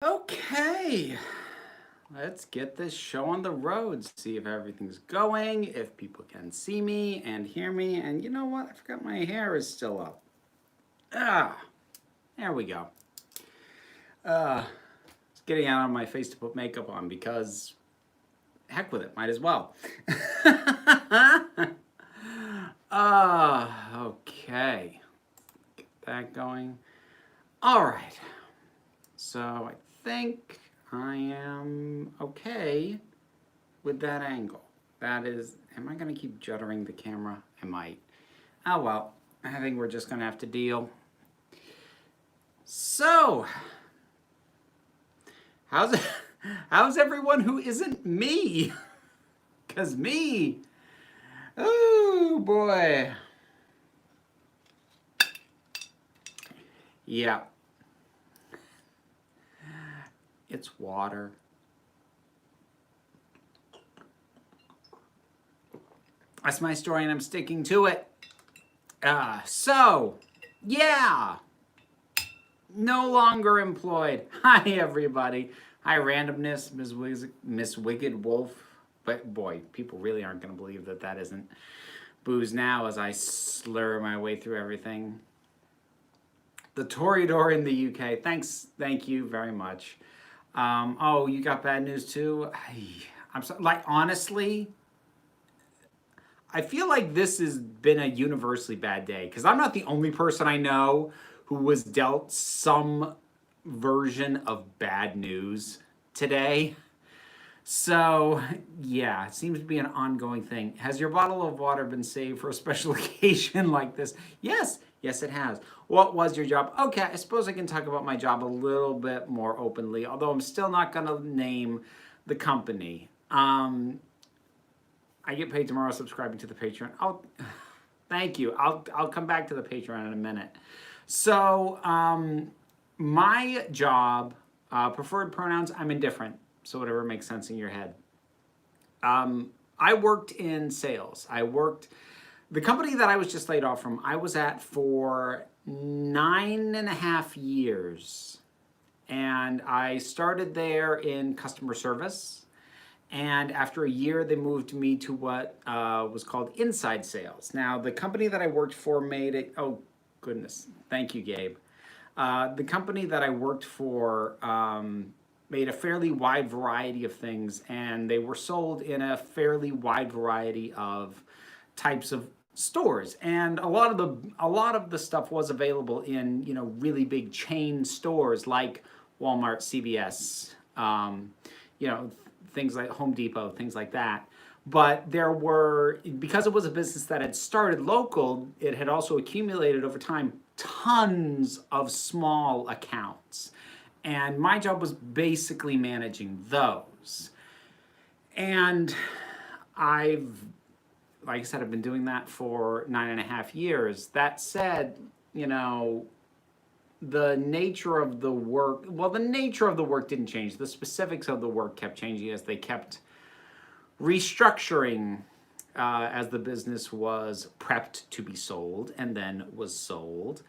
Okay, let's get this show on the road, see if everything's going, if people can see me and hear me. And you know what? I forgot my hair is still up. Ah, there we go. It's getting out on my face to put makeup on because heck with it, might as well. Okay. Get that going. All right. So I think I am okay with that angle. That is, am I going to keep juddering the camera? I might. Oh well, I think we're just going to have to deal. So, how's it, how's everyone who isn't me? Because me, oh boy. Yeah, it's water. That's my story and I'm sticking to it. Yeah, no longer employed. Hi, everybody. Hi, randomness, Miss Wicked Wolf. But boy, people really aren't going to believe that that isn't booze now as I slur my way through everything. The Toreador in the UK. Thank you very much. Oh, you got bad news too? I'm so, like, honestly, I feel like this has been a universally bad day because I'm not the only person I know who was dealt some version of bad news today. So, yeah, it seems to be an ongoing thing. Has your bottle of water been saved for a special occasion like this? Yes, it has. What was your job? Okay, I suppose I can talk about my job a little bit more openly, although I'm still not going to name the company. I get paid tomorrow subscribing to the Patreon. Thank you. I'll come back to the Patreon in a minute. So, my job, preferred pronouns, I'm indifferent. So whatever makes sense in your head. I worked in sales. The company that I was just laid off from, I was at for 9.5 years. And I started there in customer service. And after a year, they moved me to what was called inside sales. Now, the company that I worked for made it, oh goodness, thank you, Gabe. The company that I worked for made a fairly wide variety of things, and they were sold in a fairly wide variety of types of stores. And a lot of the stuff was available in really big chain stores like Walmart, CVS, you know things like Home Depot, things like that. But there were, because it was a business that had started local, it had also accumulated over time tons of small accounts. And my job was basically managing those. And I've, like I said, I've been doing that for 9.5 years. That said, the nature of the work, well, the nature of the work didn't change. The specifics of the work kept changing as they kept restructuring as the business was prepped to be sold and then was sold.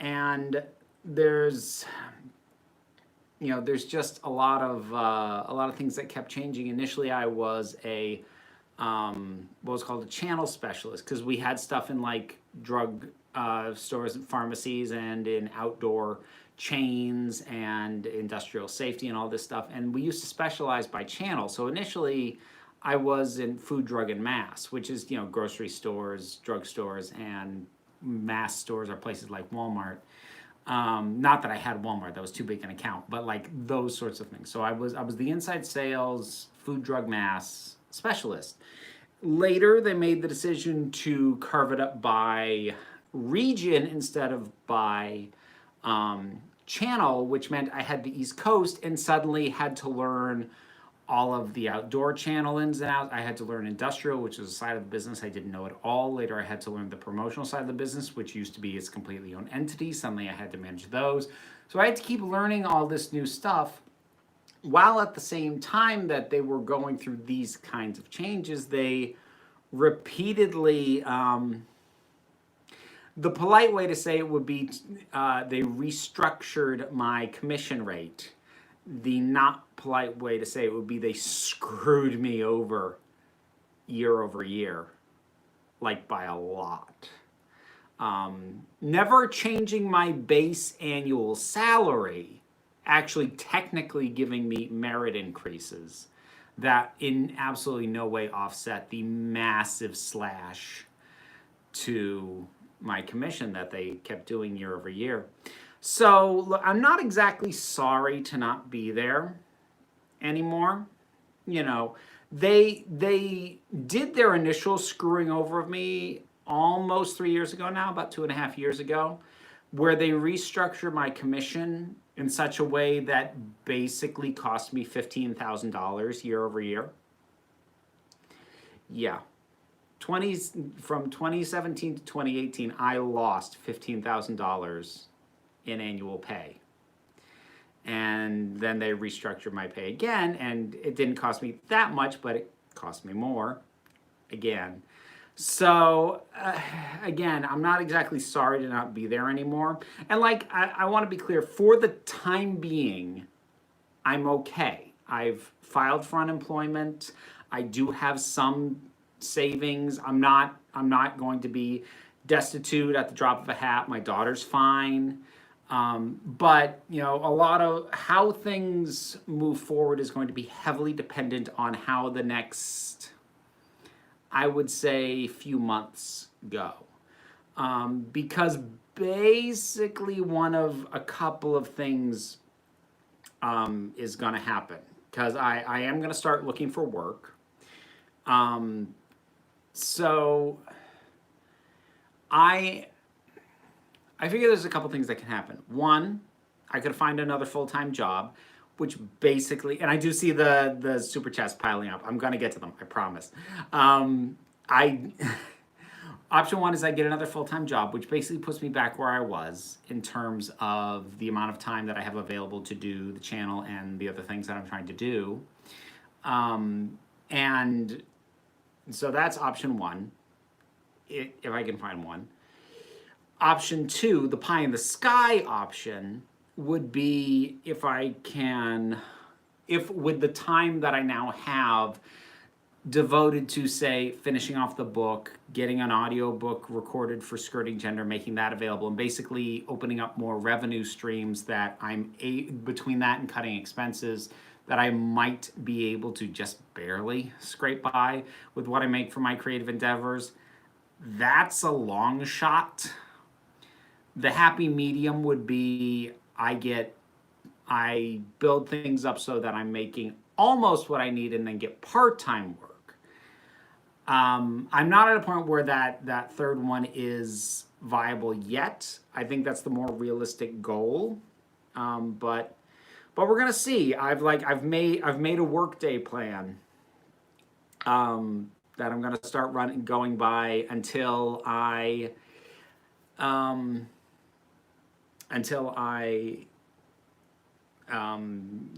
And there's just a lot of things that kept changing. Initially, I was what was called a channel specialist because we had stuff in like drug stores and pharmacies and in outdoor chains and industrial safety and all this stuff. And we used to specialize by channel. So initially, I was in food, drug, and mass, which is grocery stores, drug stores, and mass stores are places like Walmart. Not that I had Walmart; that was too big an account, but like those sorts of things. So I was the inside sales, food, drug, mass specialist. Later, they made the decision to carve it up by region instead of by channel, which meant I had the East Coast and suddenly had to learn all of the outdoor channel ins and outs. I had to learn industrial, which was a side of the business I didn't know at all. Later, I had to learn the promotional side of the business, which used to be its completely own entity. Suddenly, I had to manage those. So I had to keep learning all this new stuff. While at the same time that they were going through these kinds of changes, they repeatedly, the polite way to say it would be they restructured my commission rate. the not polite way to say it would be they screwed me over year, like by a lot. Never changing my base annual salary, actually technically giving me merit increases that in absolutely no way offset the massive slash to my commission that they kept doing year. So look, I'm not exactly sorry to not be there anymore. You know, they did their initial screwing over of me almost 3 years ago now, about 2.5 years ago, where they restructured my commission in such a way that basically cost me $15,000 year. Yeah. From 2017 to 2018, I lost $15,000 in annual pay. And then they restructured my pay again, and it didn't cost me that much, but it cost me more again. So, again, I'm not exactly sorry to not be there anymore. And like, I want to be clear, for the time being, I'm okay. I've filed for unemployment. I do have some savings. I'm not going to be destitute at the drop of a hat. My daughter's fine. But, you know, a lot of how things move forward is going to be heavily dependent on how the next, I would say, few months go. Because basically one of a couple of things is going to happen. Because I am going to start looking for work. So I figure there's a couple things that can happen. One, I could find another full-time job, which basically, and I do see the super chats piling up. I'm gonna get to them, I promise. Option one is I get another full-time job, which basically puts me back where I was in terms of the amount of time that I have available to do the channel and the other things that I'm trying to do. And so that's option one, if I can find one. Option two, the pie in the sky option, would be if with the time that I now have devoted to, say, finishing off the book, getting an audio book recorded for Skirting Gender, making that available, and basically opening up more revenue streams that between that and cutting expenses, that I might be able to just barely scrape by with what I make for my creative endeavors. That's a long shot. The happy medium would be I build things up so that I'm making almost what I need and then get part-time work. I'm not at a point where that third one is viable yet. I think that's the more realistic goal. But we're gonna see. I've made a workday plan that I'm gonna start going by until I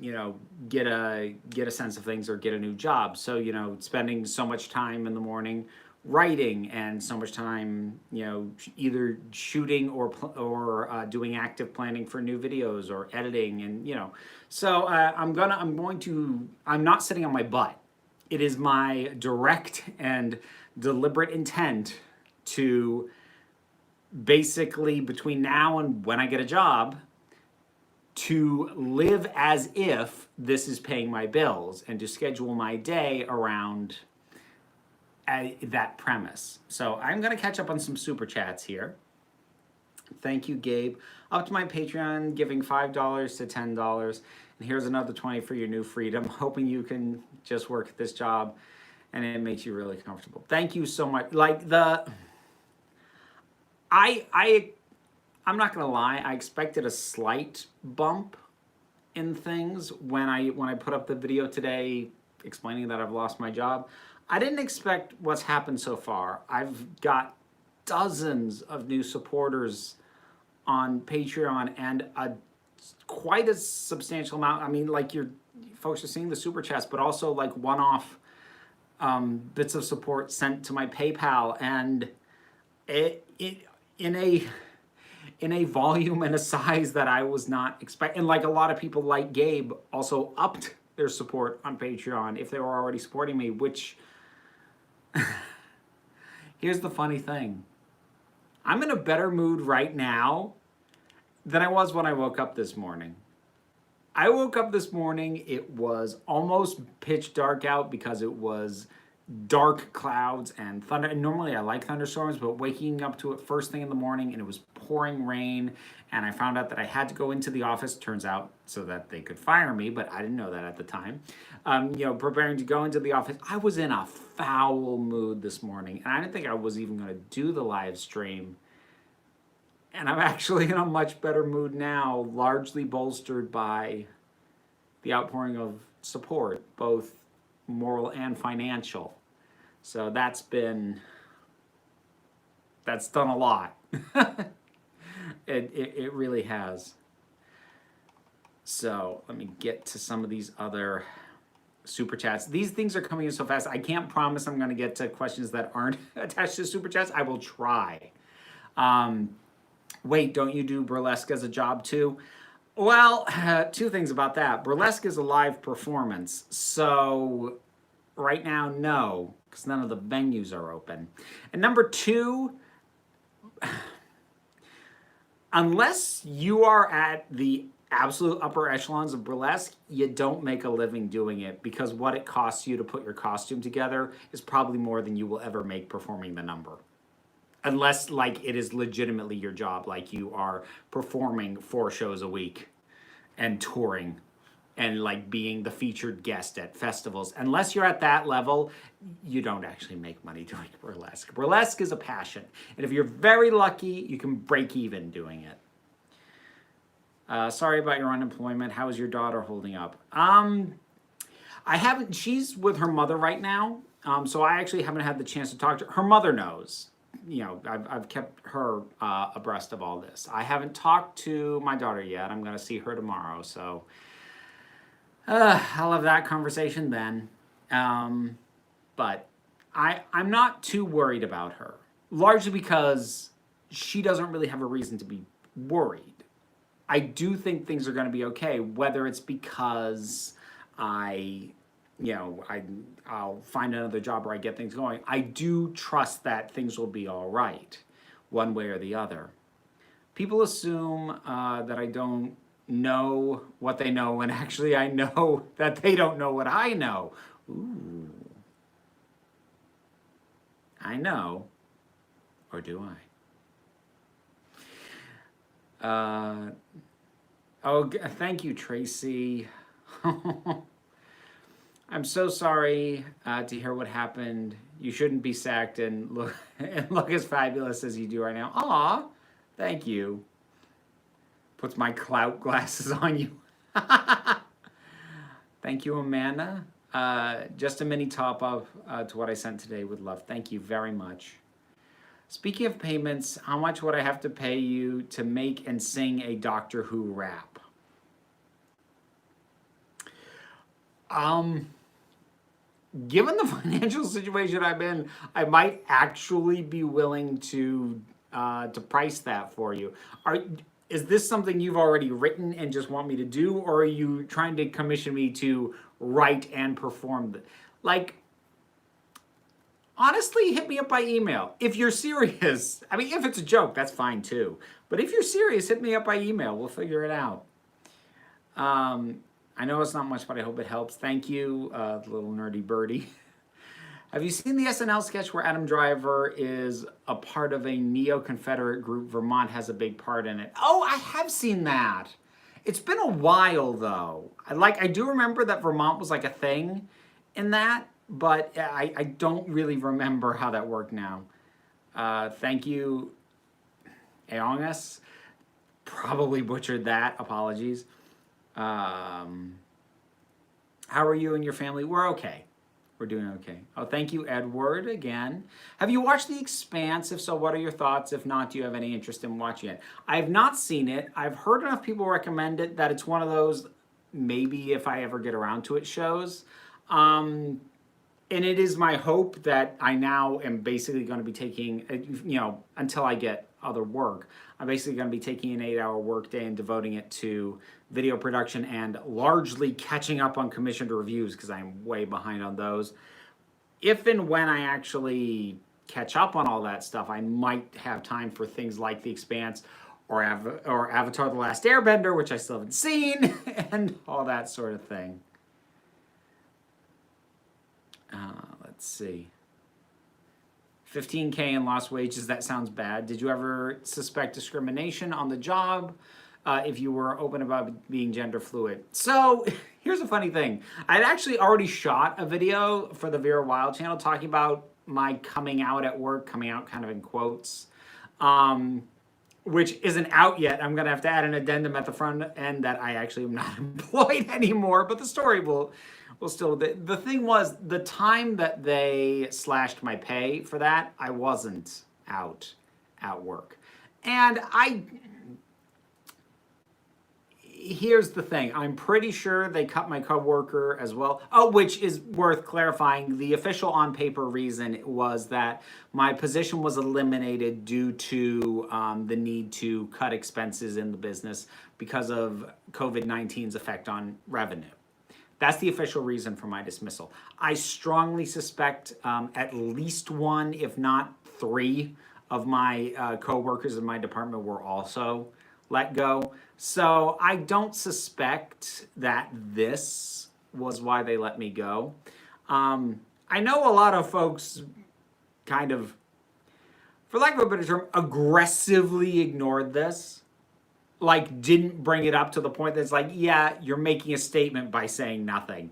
you know, get a sense of things or get a new job. So, you know, spending so much time in the morning writing and so much time, you know, either shooting or doing active planning for new videos or editing, and you know, so I'm not sitting on my butt. It is my direct and deliberate intent to basically, between now and when I get a job, to live as if this is paying my bills and to schedule my day around that premise. So I'm going to catch up on some super chats here. Thank you, Gabe. Up to my Patreon, giving $5 to $10. And here's another 20 for your new freedom. Hoping you can just work at this job and it makes you really comfortable. Thank you so much. Like I'm not gonna lie, I expected a slight bump in things when I put up the video today explaining that I've lost my job. I didn't expect what's happened so far. I've got dozens of new supporters on Patreon and quite a substantial amount. I mean, like, folks are seeing the super chats, but also like one-off bits of support sent to my PayPal, and in a volume and a size that I was not expecting. And like a lot of people like Gabe also upped their support on Patreon if they were already supporting me, which here's the funny thing. I'm in a better mood right now than I was when I woke up this morning. I woke up this morning, it was almost pitch dark out because it was dark clouds and thunder. And normally I like thunderstorms, but waking up to it first thing in the morning and it was pouring rain, and I found out that I had to go into the office, turns out, so that they could fire me, but I didn't know that at the time. Preparing to go into the office, I was in a foul mood this morning, and I didn't think I was even going to do the live stream. And I'm actually in a much better mood now, largely bolstered by the outpouring of support, both moral and financial. So that's done a lot. It really has. So let me get to some of these other super chats. These things are coming in so fast. I can't promise I'm going to get to questions that aren't attached to super chats. I will try. Wait, don't you do burlesque as a job too? Well, two things about that. Burlesque is a live performance, so right now, no, because none of the venues are open. And number two, unless you are at the absolute upper echelons of burlesque, you don't make a living doing it, because what it costs you to put your costume together is probably more than you will ever make performing the number. Unless, like, it is legitimately your job, like you are performing 4 shows a week and touring and, like, being the featured guest at festivals. Unless you're at that level, you don't actually make money doing burlesque. Burlesque is a passion. And if you're very lucky, you can break even doing it. Sorry about your unemployment. How is your daughter holding up? She's with her mother right now, so I actually haven't had the chance to talk to her. Her mother knows. I've kept her abreast of all this. I haven't talked to my daughter yet. I'm going to see her tomorrow, so I'll have that conversation then. But I'm not too worried about her, largely because she doesn't really have a reason to be worried. I do think things are going to be okay, whether it's because I'll find another job or I get things going. I do trust that things will be all right, one way or the other. People assume that I don't know what they know, and actually I know that they don't know what I know. Ooh. I know, or do I? Thank you, Tracy. I'm so sorry to hear what happened. You shouldn't be sacked and look as fabulous as you do right now. Aw, thank you. Puts my clout glasses on you. Thank you, Amanda. Just a mini top up to what I sent today with love. Thank you very much. Speaking of payments, how much would I have to pay you to make and sing a Doctor Who rap? Given the financial situation I'm in, I might actually be willing to price that for you. Is this something you've already written and just want me to do, or are you trying to commission me to write and perform? Honestly, hit me up by email. If you're serious, I mean, if it's a joke, that's fine too. But if you're serious, hit me up by email. We'll figure it out. I know it's not much, but I hope it helps. Thank you, little nerdy birdie. Have you seen the SNL sketch where Adam Driver is a part of a neo-Confederate group? Vermont has a big part in it. Oh, I have seen that. It's been a while, though. I do remember that Vermont was like a thing in that, but I don't really remember how that worked now. Thank you, Aongus. Probably butchered that. Apologies. How are you and your family? We're okay. We're doing okay. Oh, thank you, Edward, again. Have you watched The Expanse? If so, what are your thoughts? If not, do you have any interest in watching it? I have not seen it. I've heard enough people recommend it that it's one of those, maybe if I ever get around to it, shows. And it is my hope that I now am basically going to be taking, until I get other work. I'm basically going to be taking an 8-hour workday and devoting it to video production and largely catching up on commissioned reviews because I'm way behind on those. If and when I actually catch up on all that stuff, I might have time for things like The Expanse or Avatar: The Last Airbender, which I still haven't seen, and all that sort of thing. Let's see. 15K in lost wages, that sounds bad. Did you ever suspect discrimination on the job if you were open about being gender fluid? So here's a funny thing. I'd actually already shot a video for the Vera Wild channel talking about my coming out at work, coming out kind of in quotes, which isn't out yet. I'm going to have to add an addendum at the front end that I actually am not employed anymore, but the story will still, the thing was, the time that they slashed my pay for that, I wasn't out at work. And here's the thing, I'm pretty sure they cut my coworker as well. Oh, which is worth clarifying. The official on paper reason was that my position was eliminated due to the need to cut expenses in the business because of COVID-19's effect on revenue. That's the official reason for my dismissal. I strongly suspect at least one, if not three, of my co-workers in my department were also let go. So I don't suspect that this was why they let me go. I know a lot of folks kind of, for lack of a better term, aggressively ignored this. Like, didn't bring it up to the point that it's like, yeah, you're making a statement by saying nothing.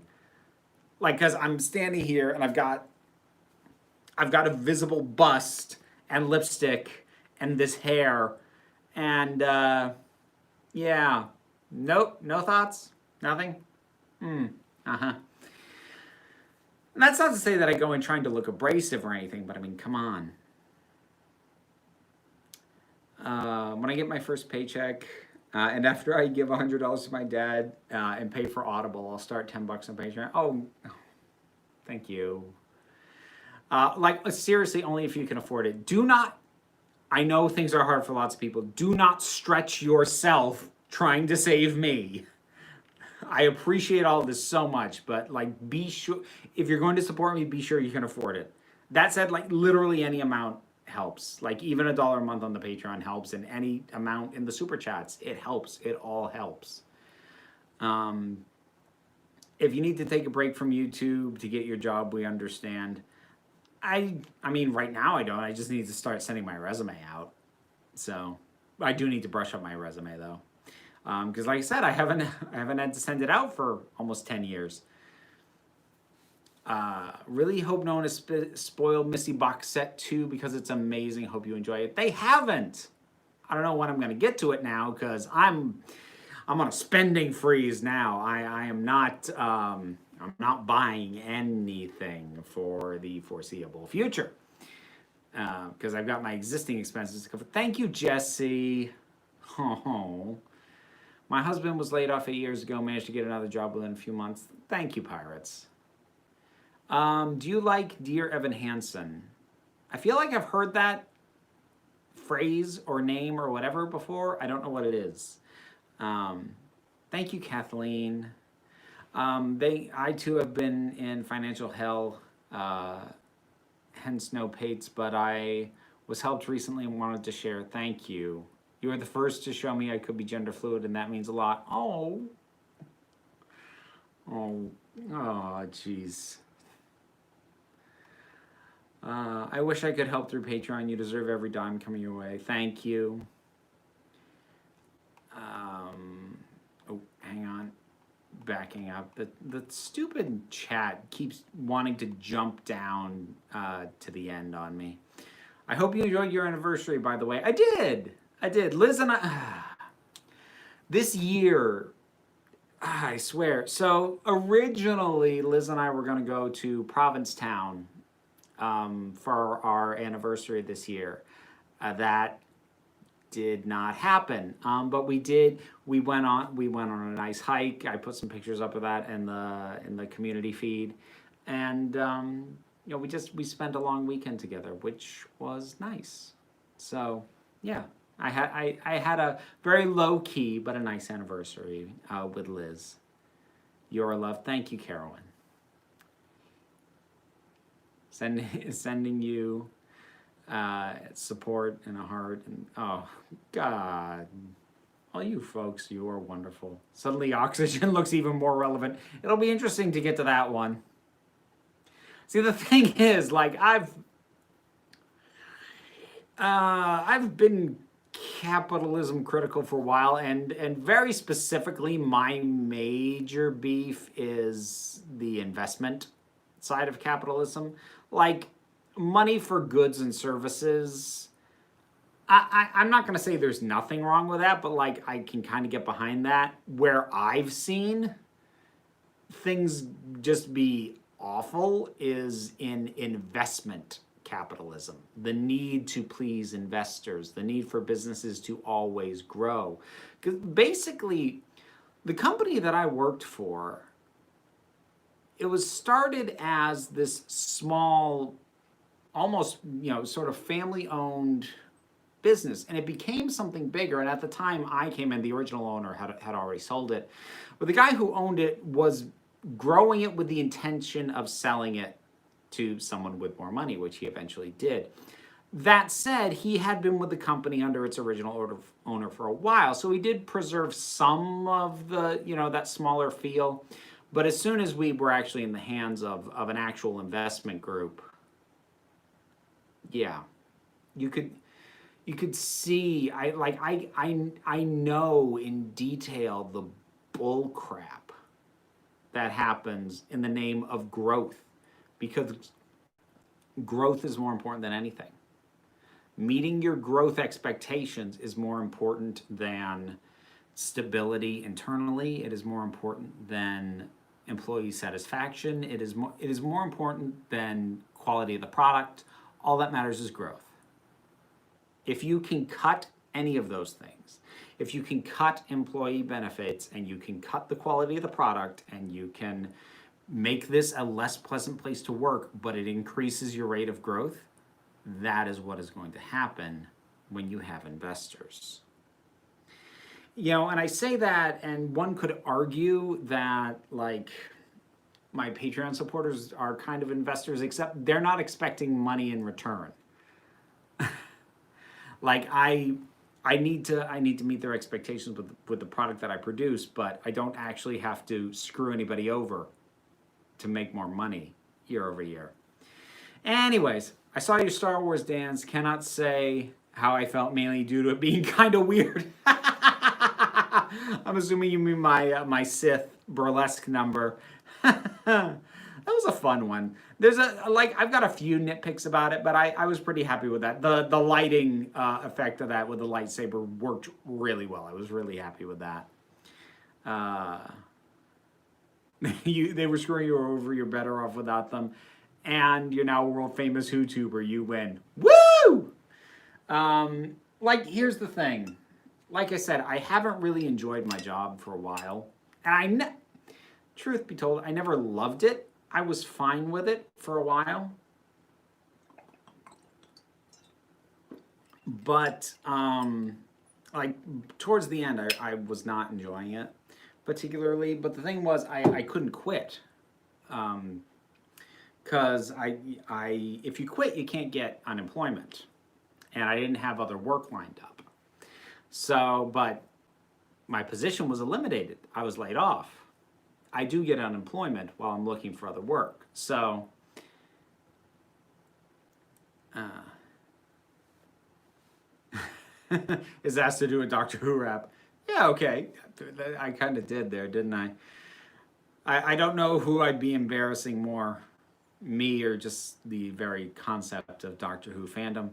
Like, because I'm standing here and I've got a visible bust and lipstick and this hair and yeah, nope, no thoughts, nothing. And that's not to say that I go in trying to look abrasive or anything, but I mean, come on. When I get my first paycheck, and after I give $100 to my dad and pay for Audible, I'll start $10 on Patreon. Oh, thank you. Like, seriously, only if you can afford it. Do not, I know things are hard for lots of people. Do not stretch yourself trying to save me. I appreciate all of this so much, but like, be sure, if you're going to support me, be sure you can afford it. That said, like, literally any amount helps. Like, even $1 a month on the Patreon helps, and any amount in the super chats, it helps. It all helps. If you need to take a break from YouTube to get your job, we understand. I mean, right now I don't. I just need to start sending my resume out. So I do need to brush up my resume though, because like I said, I haven't had to send it out for almost 10 years. Really hope no one has spoiled Missy Box Set 2 because it's amazing. Hope you enjoy it. They haven't. I don't know when I'm going to get to it now because I'm on a spending freeze now. I am not I'm not buying anything for the foreseeable future because I've got my existing expenses to cover. Thank you, Jesse. Oh, my husband was laid off 8 years ago. Managed to get another job within a few months. Thank you, Pirates. Do you like Dear Evan Hansen? I feel like I've heard that phrase or name or whatever before. I don't know what it is. Thank you, Kathleen. I too have been in financial hell, hence no pates, but I was helped recently and wanted to share. Thank you. You were the first to show me I could be gender fluid, and that means a lot. Oh, jeez. I wish I could help through Patreon. You deserve every dime coming your way. Thank you. Oh, hang on. Backing up. The stupid chat keeps wanting to jump down to the end on me. I hope you enjoyed your anniversary, by the way. I did. Liz and I... this year... I swear. So, originally, Liz and I were going to go to Provincetown for our anniversary this year. That did not happen. But we did. We went on a nice hike. I put some pictures up of that in the community feed, and you know, we spent a long weekend together, which was nice. So Yeah, I had a very low key but a nice anniversary with Liz. Your love. Thank you, Carolyn. Sending you support and a heart. And oh, God. All you folks, you are wonderful. Suddenly, oxygen looks even more relevant. It'll be interesting to get to that one. See, the thing is, like, I've been capitalism critical for a while, and very specifically, my major beef is the investment side of capitalism. Like, money for goods and services. I'm not going to say there's nothing wrong with that, but like I can kind of get behind that. Where I've seen things just be awful is in investment capitalism. The need to please investors, the need for businesses to always grow. Because basically, the company that I worked for, it was started as this small, almost, sort of family-owned business, and it became something bigger. And at the time I came in, the original owner had already sold it, but the guy who owned it was growing it with the intention of selling it to someone with more money, which he eventually did. That said, he had been with the company under its original owner for a while, so he did preserve some of the, that smaller feel. But as soon as we were actually in the hands of an actual investment group, yeah, you could see, I know in detail the bull crap that happens in the name of growth, because growth is more important than anything. Meeting your growth expectations is more important than stability internally. It is more important than employee satisfaction. It is more important than quality of the product. All that matters is growth. If you can cut any of those things, if you can cut employee benefits and you can cut the quality of the product and you can make this a less pleasant place to work, but it increases your rate of growth, that is what is going to happen when you have investors. And I say that, and one could argue that, like, my Patreon supporters are kind of investors, except they're not expecting money in return. Like, I need to meet their expectations with the product that I produce, but I don't actually have to screw anybody over to make more money year over year. Anyways, I saw your Star Wars dance. Cannot say how I felt, mainly due to it being kind of weird. I'm assuming you mean my Sith burlesque number. That was a fun one. There's I've got a few nitpicks about it, but I was pretty happy with that. The lighting effect of that with the lightsaber worked really well. I was really happy with that. They were screwing you over. You're better off without them. And you're now a world famous YouTuber. You win. Woo! Here's the thing. Like I said, I haven't really enjoyed my job for a while. And truth be told, I never loved it. I was fine with it for a while. But, towards the end, I was not enjoying it particularly. But the thing was, I couldn't quit. Because if you quit, you can't get unemployment. And I didn't have other work lined up. So, but my position was eliminated. I was laid off. I do get unemployment while I'm looking for other work. So, is asked to do a Doctor Who rap. Yeah, okay. I kind of did there, didn't I? I don't know who I'd be embarrassing more, me or just the very concept of Doctor Who fandom.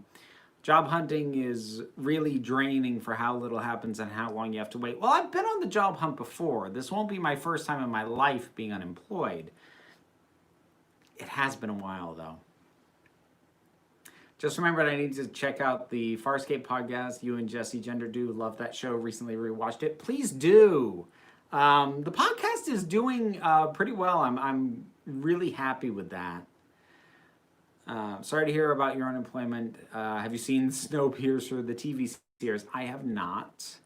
Job hunting is really draining for how little happens and how long you have to wait. Well, I've been on the job hunt before. This won't be my first time in my life being unemployed. It has been a while, though. Just remembered I need to check out the Farscape podcast. You and Jesse Gender do love that show. Recently rewatched it. Please do. The podcast is doing pretty well. I'm really happy with that. Sorry to hear about your unemployment. Have you seen Snowpiercer, the TV series? I have not.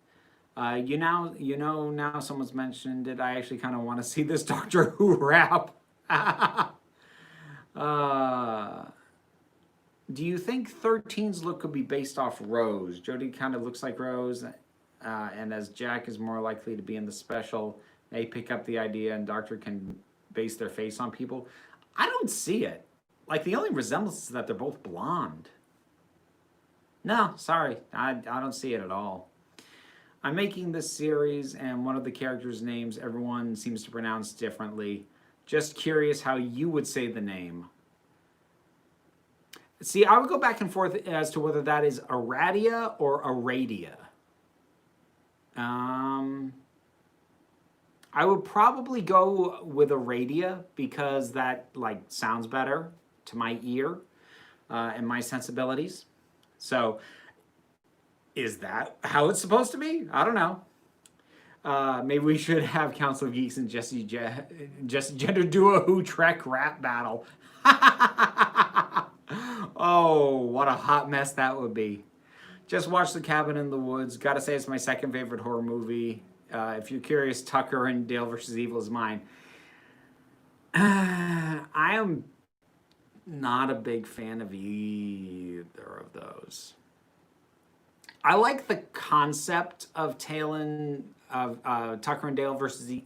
Now someone's mentioned it. I actually kind of want to see this Doctor Who wrap. Do you think 13's look could be based off Rose? Jodie kind of looks like Rose, and as Jack is more likely to be in the special, they pick up the idea and Doctor can base their face on people. I don't see it. Like, the only resemblance is that they're both blonde. No, sorry. I don't see it at all. I'm making this series, and one of the characters' names everyone seems to pronounce differently. Just curious how you would say the name. See, I would go back and forth as to whether that is Aradia or Aradia. I would probably go with Aradia because that, like, sounds better to my ear and my sensibilities. So, is that how it's supposed to be? I don't know. Maybe we should have Council of Geeks and Jesse Gender Duo Who Trek rap battle. Oh, what a hot mess that would be. Just watched The Cabin in the Woods. Gotta say it's my second favorite horror movie. If you're curious, Tucker and Dale vs. Evil is mine. I am not a big fan of either of those. I like the concept of Tucker and Dale versus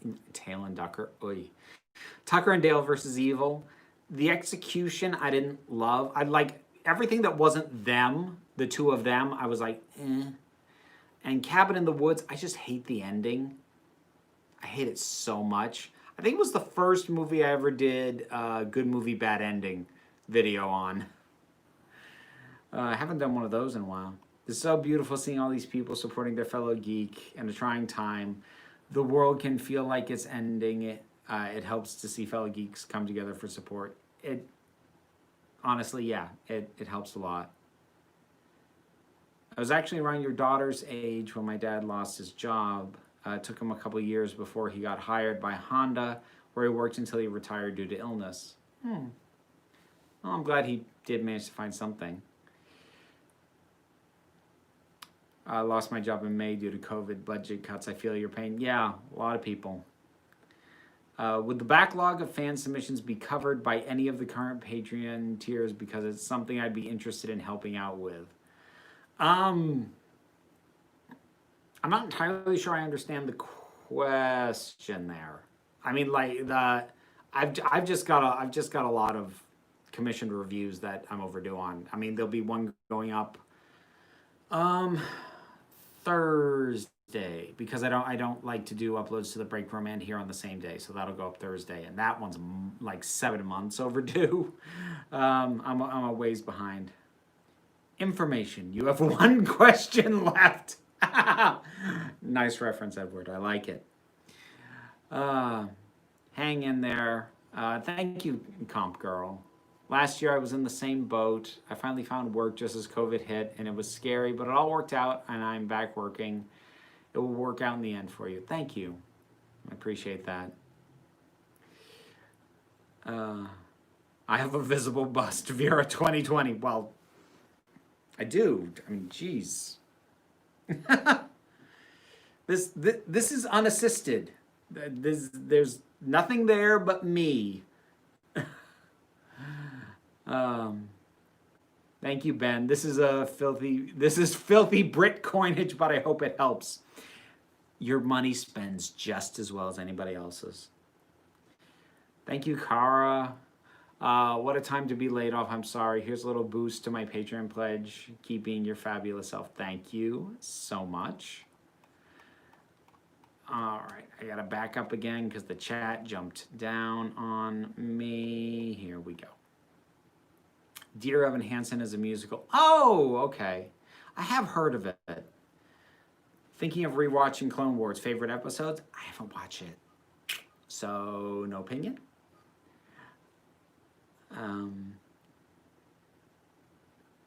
Tucker and Dale versus Evil. The execution I didn't love. I like everything that wasn't them, the two of them. I was like, eh. And Cabin in the Woods, I just hate the ending. I hate it so much. I think it was the first movie I ever did good movie, bad ending video on. I haven't done one of those in a while. It's so beautiful seeing all these people supporting their fellow geek in a trying time. The world can feel like it's ending. It helps to see fellow geeks come together for support. Honestly, yeah, it helps a lot. I was actually around your daughter's age when my dad lost his job. It took him a couple years before he got hired by Honda, where he worked until he retired due to illness. Well, I'm glad he did manage to find something. I lost my job in May due to COVID budget cuts. I feel your pain. Yeah, a lot of people. Would the backlog of fan submissions be covered by any of the current Patreon tiers? Because it's something I'd be interested in helping out with. I'm not entirely sure I understand the question there. I mean, like I've just got a lot of commissioned reviews that I'm overdue on. I mean, there'll be one going up Thursday, because I don't like to do uploads to the break room and here on the same day, so that'll go up Thursday, and that one's like 7 months overdue. I'm a ways behind. Information. You have one question left. Nice reference, Edward. I like it. Hang in there. Thank you, Comp Girl. Last year I was in the same boat. I finally found work just as COVID hit, and it was scary, but it all worked out, and I'm back working. It will work out in the end for you. Thank you. I appreciate that. I have a visible bust. Vera 2020. Well, I do. I mean, geez. This is unassisted. There's nothing there but me. Thank you, Ben. This is filthy Brit coinage, but I hope it helps. Your money spends just as well as anybody else's. Thank you, Kara. What a time to be laid off. I'm sorry. Here's a little boost to my Patreon pledge. Keep being your fabulous self. Thank you so much. All right, I gotta back up again because the chat jumped down on me. Here we go. Dear Evan Hansen is a musical. Oh, okay. I have heard of it. Thinking of rewatching Clone Wars. Favorite episodes? I haven't watched it, so no opinion. I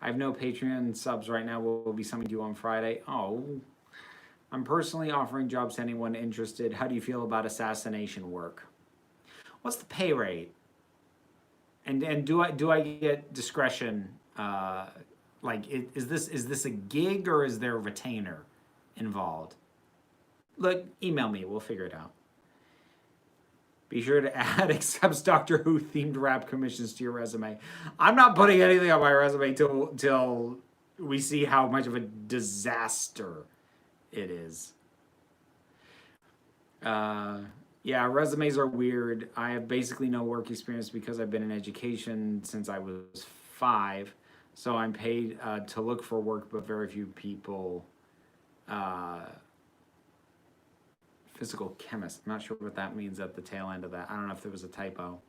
have no Patreon subs right now. We'll be summoning you on Friday. Oh, I'm personally offering jobs to anyone interested. How do you feel about assassination work? What's the pay rate? And do I get discretion? Like, is this a gig or is there a retainer involved? Look, email me. We'll figure it out. Be sure to add accepts Doctor Who themed rap commissions to your resume. I'm not putting anything on my resume till we see how much of a disaster it is. Yeah, resumes are weird. I have basically no work experience because I've been in education since I was 5. So I'm paid to look for work, but very few people. Physical chemist. I'm not sure what that means at the tail end of that. I don't know if there was a typo.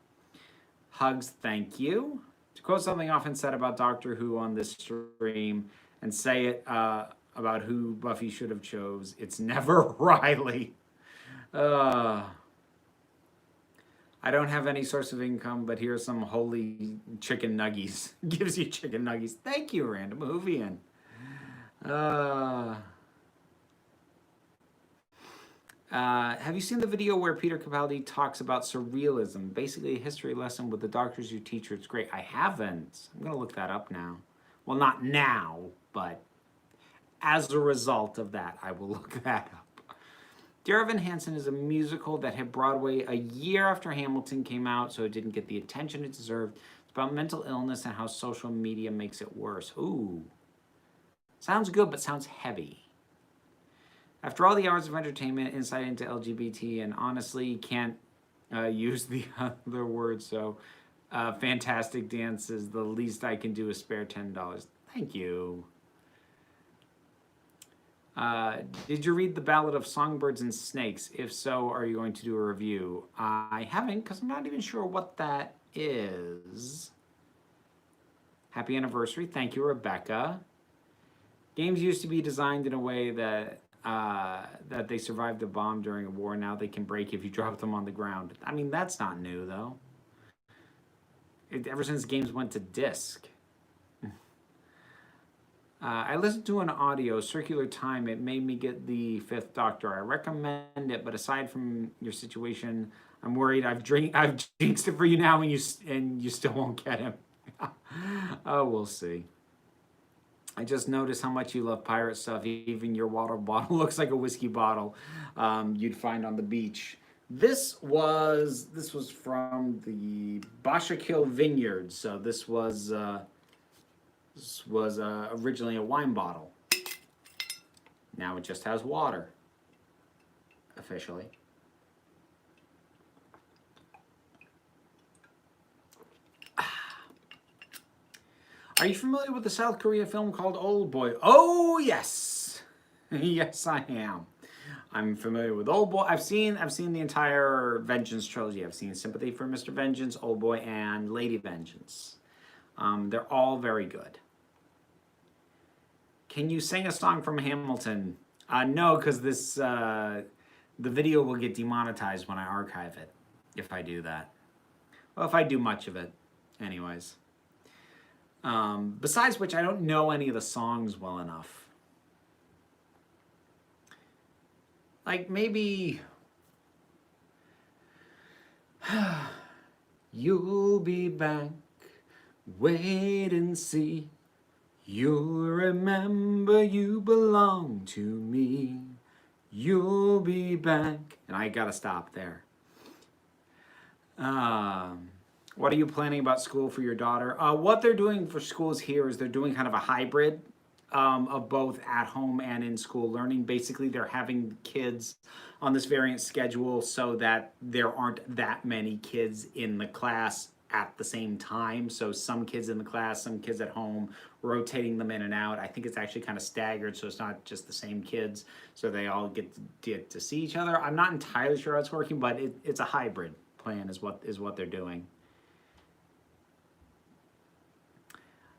Hugs, thank you. To quote something often said about Doctor Who on this stream and say it about who Buffy should have chose, it's never Riley. I don't have any source of income, but here's some holy chicken nuggies. Gives you chicken nuggies. Thank you, Random Hoovian. Have you seen the video where Peter Capaldi talks about surrealism? Basically a history lesson with the doctors you teach. It's great. I haven't. I'm going to look that up now. Well, not now, but as a result of that, I will look that up. Dear Evan Hansen is a musical that hit Broadway a year after Hamilton came out, so it didn't get the attention it deserved. It's about mental illness and how social media makes it worse. Ooh. Sounds good, but sounds heavy. After all the hours of entertainment, insight into LGBT, and honestly can't use the other word, so fantastic dances, the least I can do is spare $10. Thank you. Did you read The Ballad of Songbirds and Snakes? If so, are you going to do a review? I haven't, because I'm not even sure what that is. Happy anniversary. Thank you, Rebecca. Games used to be designed in a way that they survived a bomb during a war. Now they can break if you drop them on the ground. I mean, that's not new, though. Ever since games went to disc. I listened to an audio, Circular Time. It made me get the Fifth Doctor. I recommend it, but aside from your situation, I'm worried I've jinxed it for you now, and you still won't get him. Oh, we'll see. I just noticed how much you love pirate stuff. Even your water bottle looks like a whiskey bottle you'd find on the beach. This was from the Bashakil Vineyards. So this was originally a wine bottle. Now it just has water, officially. Are you familiar with the South Korea film called Old Boy? Oh, yes. Yes, I am. I'm familiar with Old Boy. I've seen the entire Vengeance trilogy. I've seen Sympathy for Mr. Vengeance, Old Boy, and Lady Vengeance. They're all very good. Can you sing a song from Hamilton? No, because the video will get demonetized when I archive it, if I do that. Well, if I do much of it, anyways. Besides which, I don't know any of the songs well enough. Like, maybe... You'll be back, wait and see. You'll remember you belong to me. You'll be back. And I gotta stop there. What are you planning about school for your daughter? What they're doing for schools here is they're doing kind of a hybrid of both at home and in school learning. Basically, they're having kids on this variant schedule so that there aren't that many kids in the class at the same time. So some kids in the class, some kids at home, rotating them in and out. I think it's actually kind of staggered, so it's not just the same kids, so they all get to see each other. I'm not entirely sure how it's working, but it's a hybrid plan is what they're doing.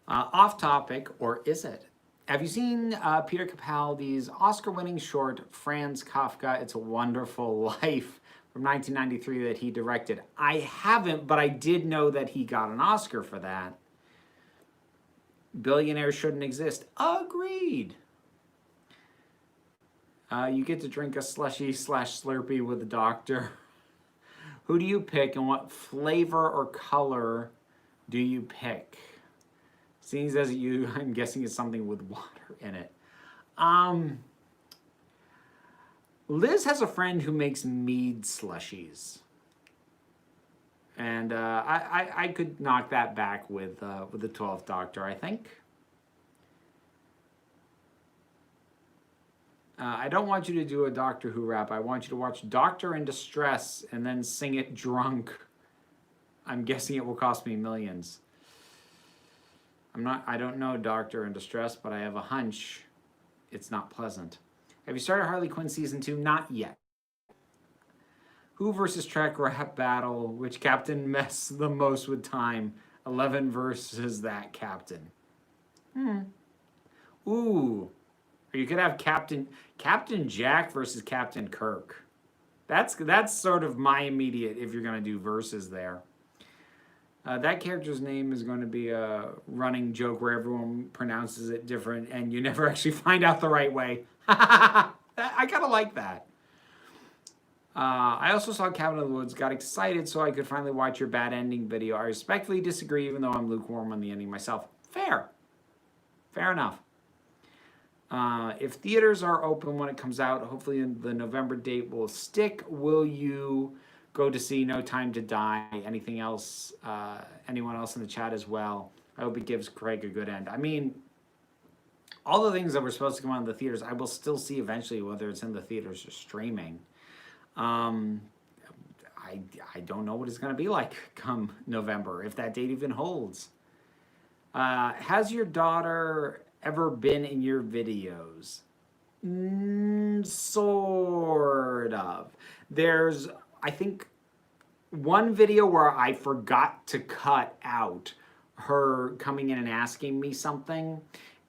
Off topic, or is it? Have you seen Peter Capaldi's Oscar-winning short, Franz Kafka, It's a Wonderful Life, from 1993 that he directed? I haven't, but I did know that he got an Oscar for that. Billionaires shouldn't exist. Agreed. You get to drink a slushy/Slurpee with a doctor. Who do you pick and what flavor or color do you pick? Seeing as you, I'm guessing it's something with water in it. Liz has a friend who makes mead slushies. And I could knock that back with the 12th Doctor, I think. I don't want you to do a Doctor Who rap. I want you to watch Doctor in Distress and then sing it drunk. I'm guessing it will cost me millions. I don't know Doctor in Distress, but I have a hunch it's not pleasant. Have you started Harley Quinn Season 2? Not yet. Who versus Trek rap battle? Which captain messed the most with time? 11 versus that captain. Ooh. Or you could have Captain Jack versus Captain Kirk. That's sort of my immediate, if you're going to do versus there. That character's name is going to be a running joke where everyone pronounces it different and you never actually find out the right way. I kind of like that. I also saw Cabin in the Woods, got excited so I could finally watch your bad ending video. I respectfully disagree, even though I'm lukewarm on the ending myself. Fair. Fair enough. If theaters are open when it comes out, hopefully the November date will stick. Will you go to see No Time to Die? Anything else? Anyone else in the chat as well? I hope it gives Craig a good end. I mean, all the things that were supposed to come out in the theaters, I will still see eventually, whether it's in the theaters or streaming. I don't know what it's going to be like come November, if that date even holds. Has your daughter ever been in your videos? Sort of. There's, I think, one video where I forgot to cut out her coming in and asking me something,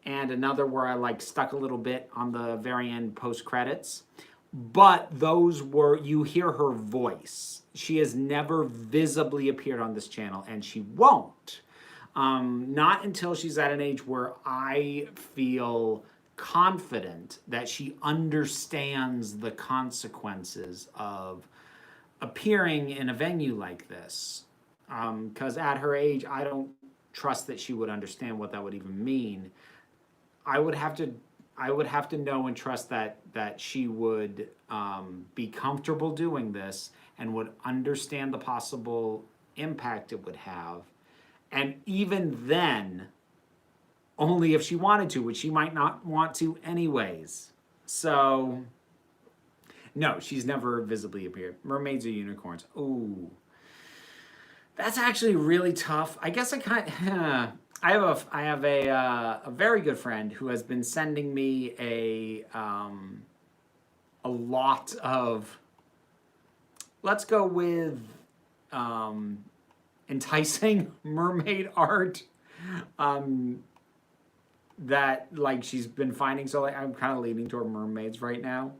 and another where I stuck a little bit on the very end post credits. But those were, you hear her voice. She has never visibly appeared on this channel, and she won't. Not until she's at an age where I feel confident that she understands the consequences of appearing in a venue like this. Because at her age, I don't trust that she would understand what that would even mean. I would have to know and trust that she would be comfortable doing this and would understand the possible impact it would have. And even then, only if she wanted to, which she might not want to anyways. So, no, she's never visibly appeared. Mermaids or unicorns? Ooh. That's actually really tough. I guess I have a very good friend who has been sending me a lot of, let's go with enticing mermaid art that she's been finding. So I'm kind of leaning toward mermaids right now.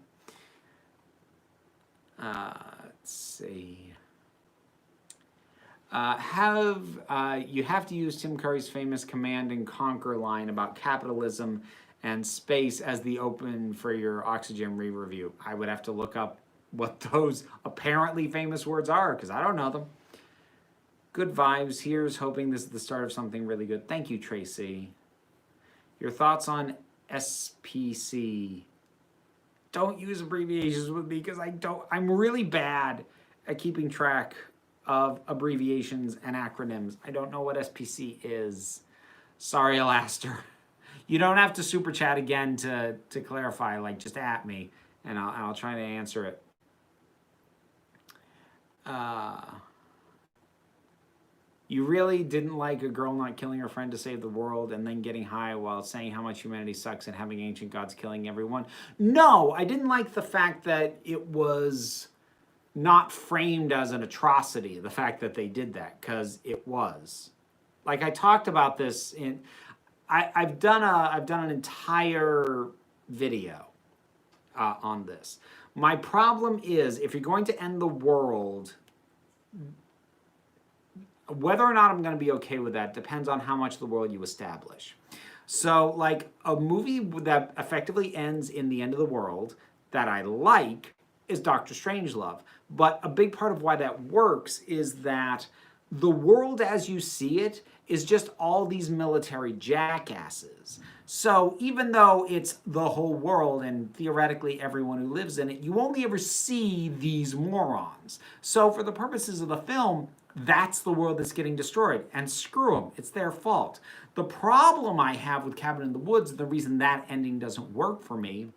Let's see. You have to use Tim Curry's famous Command and Conquer line about capitalism and space as the open for your Oxygen re-review. I would have to look up what those apparently famous words are, because I don't know them. Good vibes. Here's hoping this is the start of something really good. Thank you, Tracy. Your thoughts on SPC? Don't use abbreviations with me, because I'm really bad at keeping track of abbreviations and acronyms. I don't know what SPC is. Sorry, Alastair. You don't have to super chat again to clarify. Just at me, and I'll try to answer it. You really didn't like a girl not killing her friend to save the world and then getting high while saying how much humanity sucks and having ancient gods killing everyone? No, I didn't like the fact that it was not framed as an atrocity, the fact that they did that, because it was. I talked about this in, I've done an entire video on this. My problem is, if you're going to end the world, whether or not I'm going to be okay with that depends on how much of the world you establish. So, a movie that effectively ends in the end of the world that I like is Doctor Strangelove. But a big part of why that works is that the world as you see it is just all these military jackasses. So even though it's the whole world and theoretically everyone who lives in it, you only ever see these morons. So for the purposes of the film, that's the world that's getting destroyed. And screw them, it's their fault. The problem I have with Cabin in the Woods, the reason that ending doesn't work for me,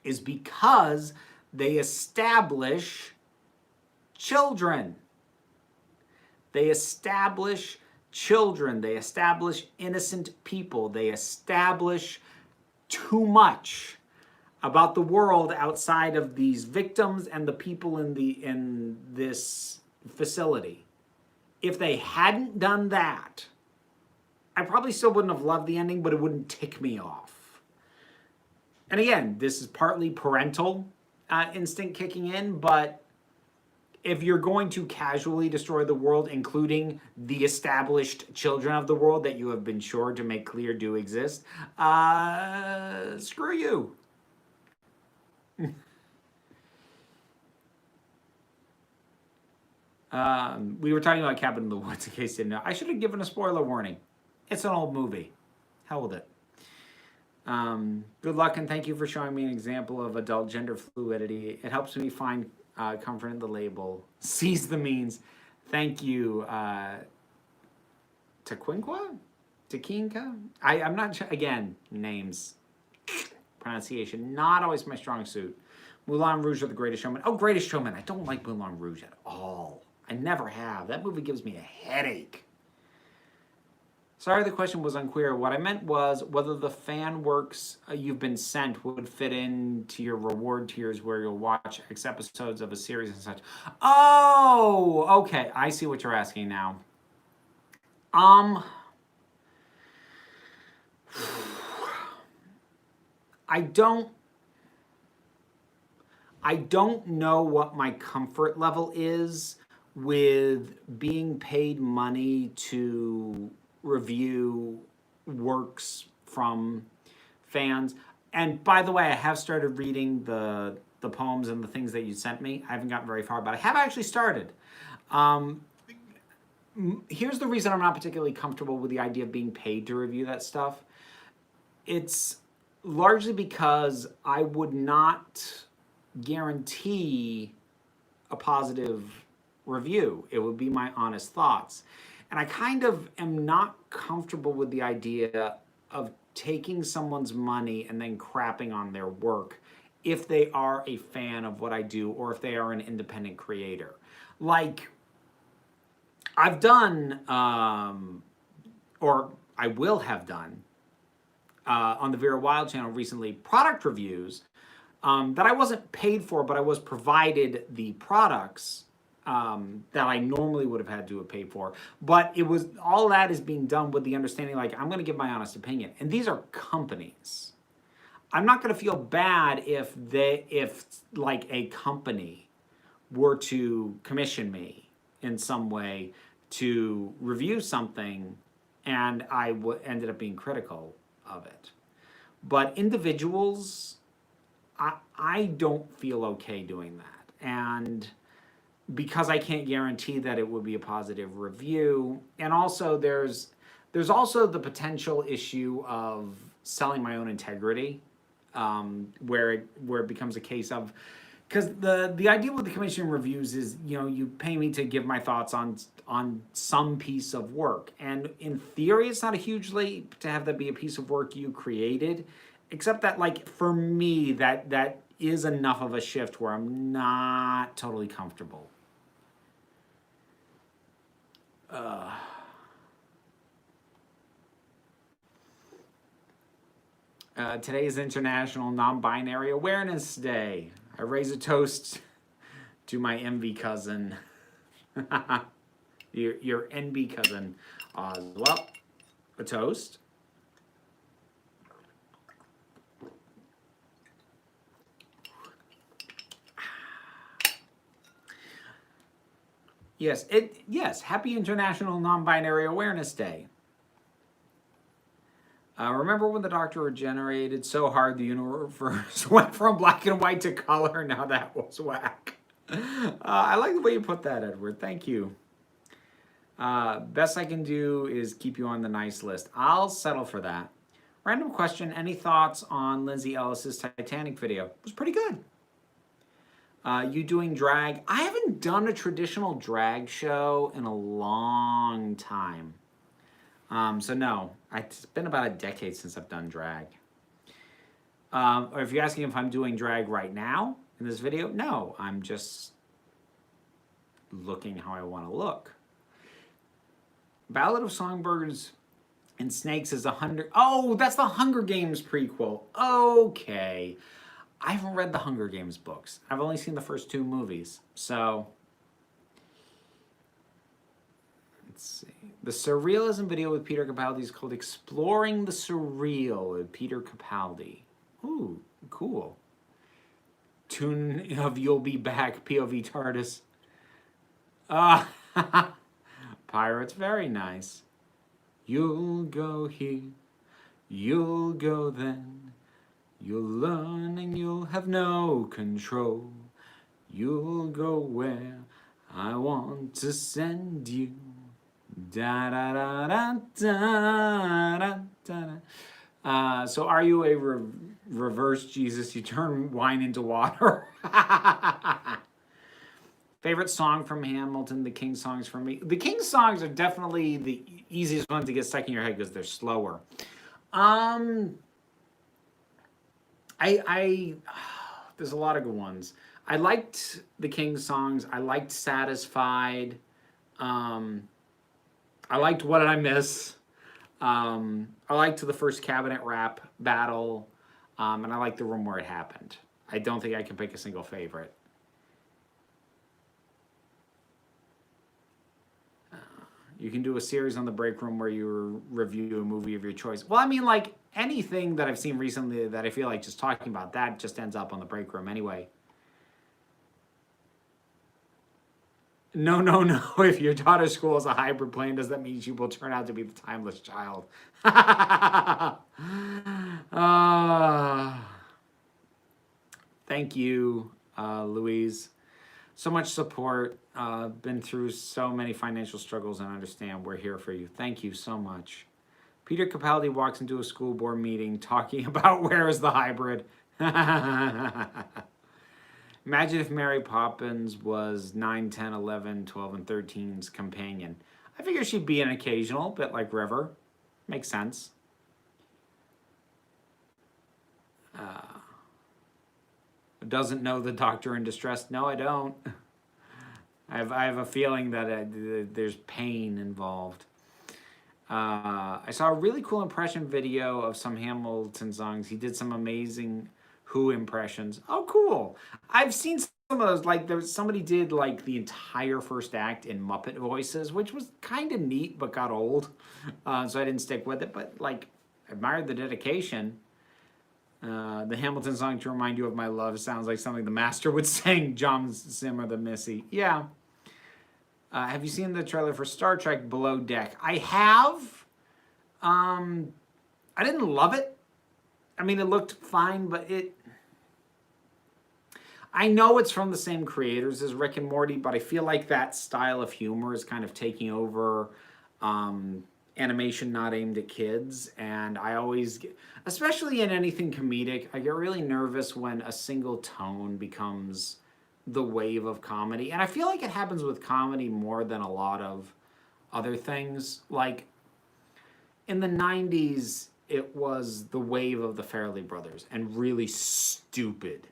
is because they establish children. They establish children. They establish innocent people. They establish too much about the world outside of these victims and the people in this facility. If they hadn't done that, I probably still wouldn't have loved the ending, but it wouldn't tick me off. And again, this is partly parental instinct kicking in, but if you're going to casually destroy the world, including the established children of the world that you have been sure to make clear do exist, screw you. We were talking about Cabin in the Woods, in case you didn't know. I should have given a spoiler warning. It's an old movie. Hell with it. Good luck and thank you for showing me an example of adult gender fluidity. It helps me find comfort in the label. Seize the means. Thank you, Taquinqua? Taquinca? I'm not sure. Again, names. Pronunciation. Not always my strong suit. Moulin Rouge or The Greatest Showman. Oh, Greatest Showman. I don't like Moulin Rouge at all. I never have. That movie gives me a headache. Sorry the question was unclear. What I meant was whether the fan works you've been sent would fit into your reward tiers where you'll watch X episodes of a series and such. Oh, okay. I see what you're asking now. I don't know what my comfort level is with being paid money to review works from fans. And by the way, I have started reading the poems and the things that you sent me. I haven't gotten very far, but I have actually started. Here's the reason I'm not particularly comfortable with the idea of being paid to review that stuff. It's largely because I would not guarantee a positive review. It would be my honest thoughts. And I kind of am not comfortable with the idea of taking someone's money and then crapping on their work if they are a fan of what I do or if they are an independent creator. Like, I've done, or I will have done, on the Vera Wild channel recently, product reviews that I wasn't paid for, but I was provided the products that I normally would have had to have paid for. But it was, all that is being done with the understanding, like, I'm going to give my honest opinion. And these are companies. I'm not going to feel bad if like a company were to commission me in some way to review something and I ended up being critical of it. But individuals, I don't feel okay doing that. And because I can't guarantee that it would be a positive review. And also there's also the potential issue of selling my own integrity, where it becomes a case of, because the idea with the commission reviews is, you know, you pay me to give my thoughts on some piece of work. And in theory, it's not a huge leap to have that be a piece of work you created, except that, like, for me, that is enough of a shift where I'm not totally comfortable. Today is International Non-Binary Awareness Day. I raise a toast to my envy cousin. your envy cousin. Well, a toast. Yes, happy International Non-Binary Awareness Day. Remember when the Doctor regenerated so hard the universe went from black and white to color? Now that was whack. I like the way you put that, Edward. Thank you. Best I can do is keep you on the nice list. I'll settle for that. Random question. Any thoughts on Lindsay Ellis's Titanic video? It was pretty good. You doing drag? I haven't done a traditional drag show in a long time. So no, it's been about a decade since I've done drag. Or if you're asking if I'm doing drag right now in this video, no, I'm just looking how I want to look. Ballad of Songbirds and Snakes is 100. Oh, that's the Hunger Games prequel. Okay. I haven't read the Hunger Games books. I've only seen the first 2 movies. So, let's see. The Surrealism video with Peter Capaldi is called Exploring the Surreal with Peter Capaldi. Ooh, cool. Tune of You'll Be Back, POV TARDIS. Pirates, very nice. You'll go here, you'll go then. You'll learn and you'll have no control. You'll go where I want to send you. Da da da da da da da. So are you a reverse Jesus? You turn wine into water. Favorite song from Hamilton, the King songs for me. The King songs are definitely the easiest ones to get stuck in your head because they're slower. There's a lot of good ones. I liked the King songs. I liked Satisfied. I liked What Did I Miss? I liked the first cabinet rap battle. And I liked The Room Where It Happened. I don't think I can pick a single favorite. You can do a series on the break room where you review a movie of your choice. Well, I mean, like anything that I've seen recently that I feel like just talking about, that just ends up on the break room anyway. No, no, no. If your daughter's school is a hybrid plane, does that mean she will turn out to be the timeless child? Thank you, Louise. So much support. Been through so many financial struggles and understand we're here for you. Thank you so much. Peter Capaldi walks into a school board meeting talking about where is the hybrid. Imagine if Mary Poppins was 9, 10, 11, 12, and 13's companion. I figure she'd be an occasional, bit like River. Makes sense. Doesn't know the Doctor in Distress? No, I don't. I have a feeling that there's pain involved. I saw a really cool impression video of some Hamilton songs. He did some amazing Who impressions. Oh, cool. I've seen some of those. Like, somebody did like the entire first act in Muppet voices, which was kind of neat, but got old. So I didn't stick with it. But like, admired the dedication. The Hamilton song To Remind You of My Love sounds like something the Master would sing. John Zimmer, the Missy. Yeah. Have you seen the trailer for Star Trek Below Deck? I have. I didn't love it. I mean, it looked fine, but I know it's from the same creators as Rick and Morty, but I feel like that style of humor is kind of taking over animation not aimed at kids. And I always get, especially in anything comedic, I get really nervous when a single tone becomes the wave of comedy. And I feel like it happens with comedy more than a lot of other things. Like, in the 90s, it was the wave of the Farrelly Brothers and really stupid,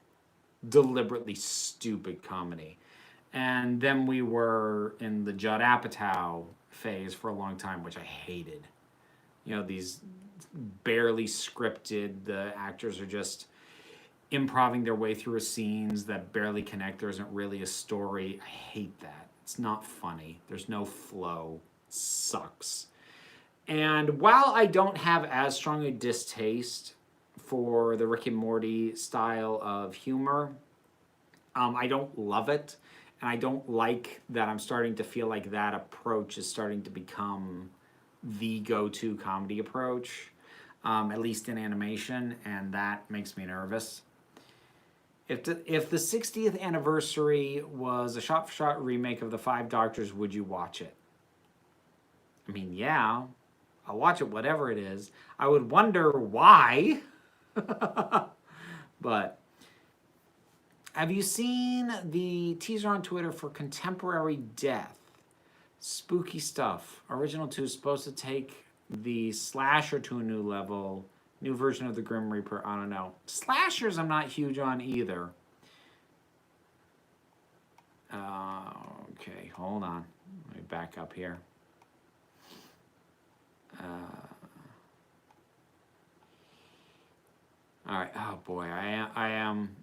deliberately stupid comedy. And then we were in the Judd Apatow phase for a long time, which I hated. You know, these barely scripted, the actors are just improving their way through scenes that barely connect. There isn't really a story. I hate that. It's not funny. There's no flow. It sucks. And while I don't have as strong a distaste for the Rick and Morty style of humor, I don't love it. And I don't like that I'm starting to feel like that approach is starting to become the go-to comedy approach, at least in animation, and that makes me nervous. If the 60th anniversary was a shot-for-shot remake of The Five Doctors, would you watch it? I mean, yeah, I'll watch it, whatever it is. I would wonder why. But have you seen the teaser on Twitter for Contemporary Death? Spooky stuff. Original 2 is supposed to take the slasher to a new level. New version of the Grim Reaper. I don't know. Slashers I'm not huge on either. Okay, hold on. Let me back up here. All right. Oh boy, I am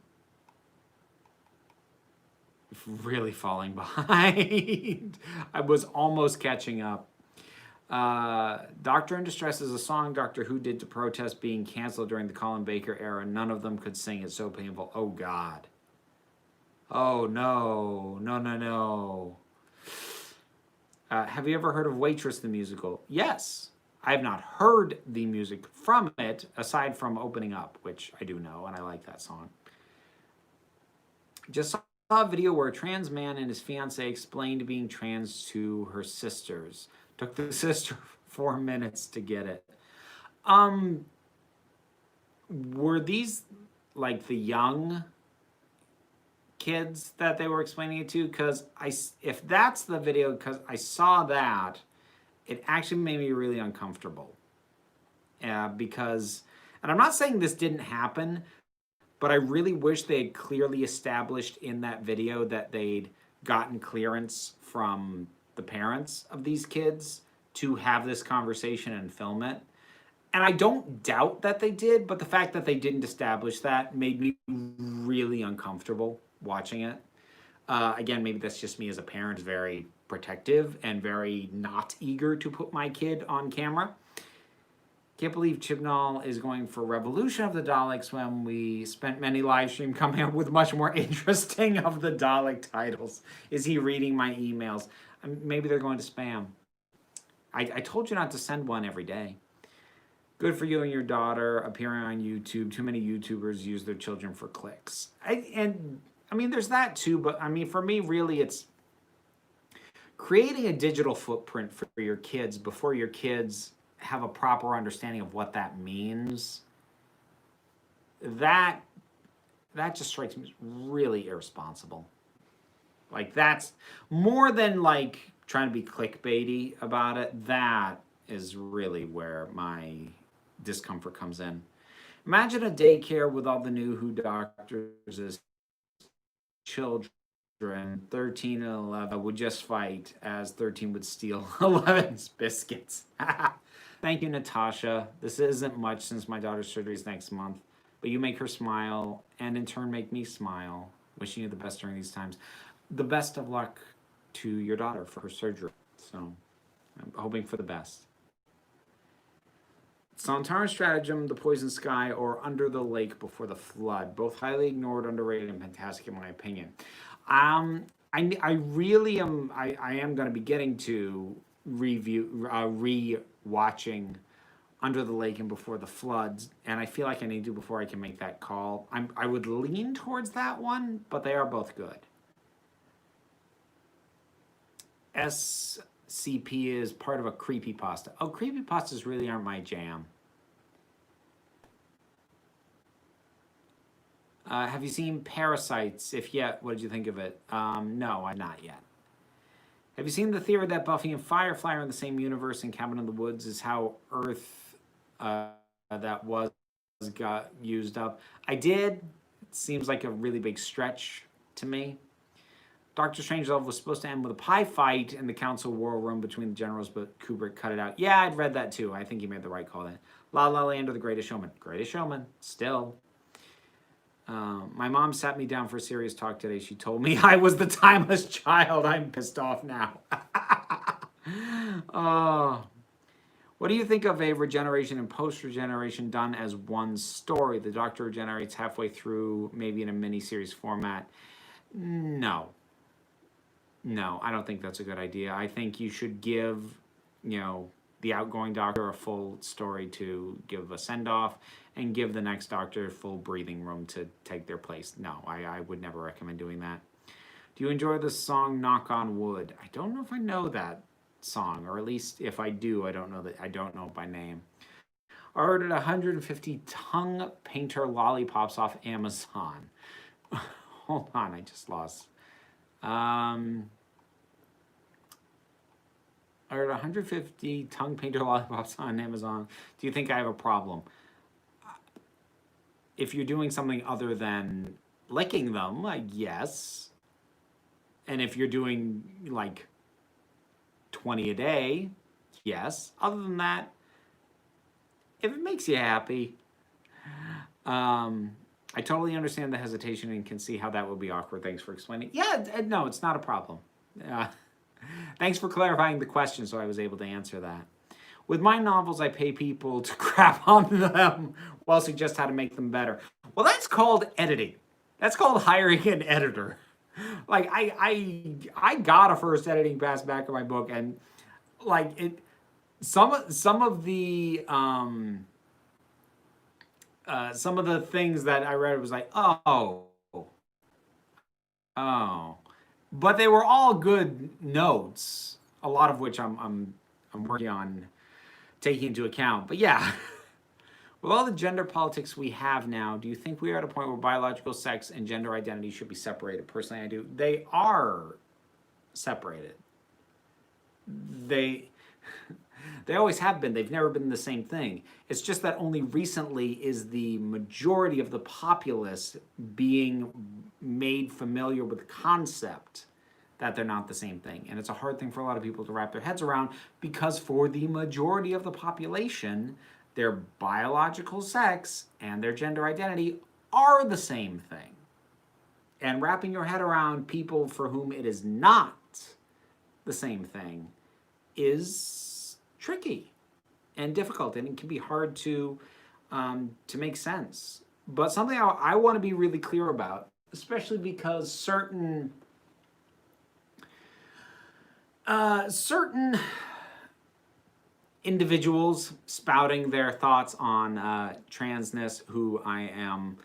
really falling behind. I was almost catching up. Doctor in Distress is a song Doctor Who did to protest being canceled during the Colin Baker era. None of them could sing. It's so painful. Oh God. Oh no. No, no, no. Have you ever heard of Waitress the musical? Yes. I have not heard the music from it, aside from Opening Up, which I do know, and I like that song. Just saw a video where a trans man and his fiancée explained being trans to her sisters. Took the sister 4 minutes to get it. Were these like the young kids that they were explaining it to? Because if that's the video, because I saw that, it actually made me really uncomfortable. Because, and I'm not saying this didn't happen, but I really wish they had clearly established in that video that they'd gotten clearance from the parents of these kids to have this conversation and film it. And I don't doubt that they did, but the fact that they didn't establish that made me really uncomfortable watching it. Again, maybe that's just me as a parent, very protective and very not eager to put my kid on camera. Can't believe Chibnall is going for Revolution of the Daleks when we spent many live stream coming up with much more interesting of the Dalek titles. Is he reading my emails? Maybe they're going to spam. I told you not to send one every day. Good for you and your daughter appearing on YouTube. Too many YouTubers use their children for clicks. I mean, there's that too, but I mean, for me, really, it's creating a digital footprint for your kids before your kids have a proper understanding of what that means. That just strikes me as really irresponsible. Like, that's more than like trying to be clickbaity about it. That is really where my discomfort comes in. Imagine a daycare with all the new Who doctors as children. 13 and 11 would just fight as 13 would steal 11's biscuits. Thank you, Natasha. This isn't much since my daughter's surgery is next month, but you make her smile and in turn make me smile. Wishing you the best during these times. The best of luck to your daughter for her surgery. So I'm hoping for the best. Sontaran Stratagem, The Poison Sky, or Under the Lake Before the Flood. Both highly ignored, underrated, and fantastic in my opinion. I really am. I am going to be getting to re-watching Under the Lake and Before the Floods, and I feel like I need to before I can make that call. I would lean towards that one, but they are both good. SCP is part of a creepypasta. Oh, creepypastas really aren't my jam. Have you seen Parasites? If yet, what did you think of it? No, I'm not yet. Have you seen the theory that Buffy and Firefly are in the same universe and Cabin in the Woods is how Earth that got used up? I did. It seems like a really big stretch to me. Doctor Strangelove was supposed to end with a pie fight in the council war room between the generals, but Kubrick cut it out. Yeah, I'd read that too. I think he made the right call then. La La Land or The Greatest Showman? Greatest Showman, still. My mom sat me down for a serious talk today. She told me I was the timeless child. I'm pissed off now. Oh. What do you think of a regeneration and post-regeneration done as one story? The Doctor regenerates halfway through, maybe in a mini-series format. No. No, I don't think that's a good idea. I think you should give, the outgoing Doctor a full story to give a send-off and give the next Doctor full breathing room to take their place. No, I would never recommend doing that. Do you enjoy the song Knock on Wood? I don't know if I know that song, or at least if I do, I don't know it by name. I ordered 150 tongue painter lollipops off Amazon. Hold on, I just lost. I ordered 150 tongue painter lollipops on Amazon. Do you think I have a problem? If you're doing something other than licking them, yes. And if you're doing like 20 a day, yes. Other than that, if it makes you happy, I totally understand the hesitation and can see how that would be awkward. Thanks for explaining. Yeah, no, it's not a problem. Thanks for clarifying the question so I was able to answer that. With my novels, I pay people to crap on them while suggest how to make them better. Well, that's called editing. That's called hiring an editor. Like I got a first editing pass back on my book, and like it, some of the things that I read was like, oh, but they were all good notes. A lot of which I'm working on taking into account. But yeah, with all the gender politics we have now, do you think we are at a point where biological sex and gender identity should be separated? Personally, I do. They are separated. They always have been. They've never been the same thing. It's just that only recently is the majority of the populace being made familiar with the concept that they're not the same thing. And it's a hard thing for a lot of people to wrap their heads around, because for the majority of the population, their biological sex and their gender identity are the same thing. And wrapping your head around people for whom it is not the same thing is tricky and difficult, and it can be hard to make sense. But something I want to be really clear about, especially because certain individuals spouting their thoughts on transness, who I am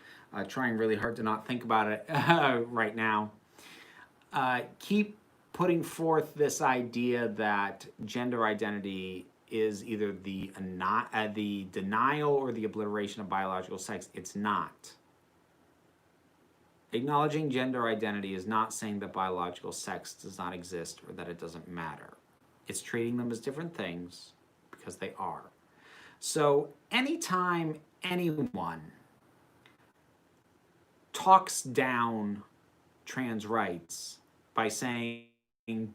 trying really hard to not think about it right now, keep putting forth this idea that gender identity is either the denial or the obliteration of biological sex. It's not. Acknowledging gender identity is not saying that biological sex does not exist or that it doesn't matter. It's treating them as different things because they are. So anytime anyone talks down trans rights by saying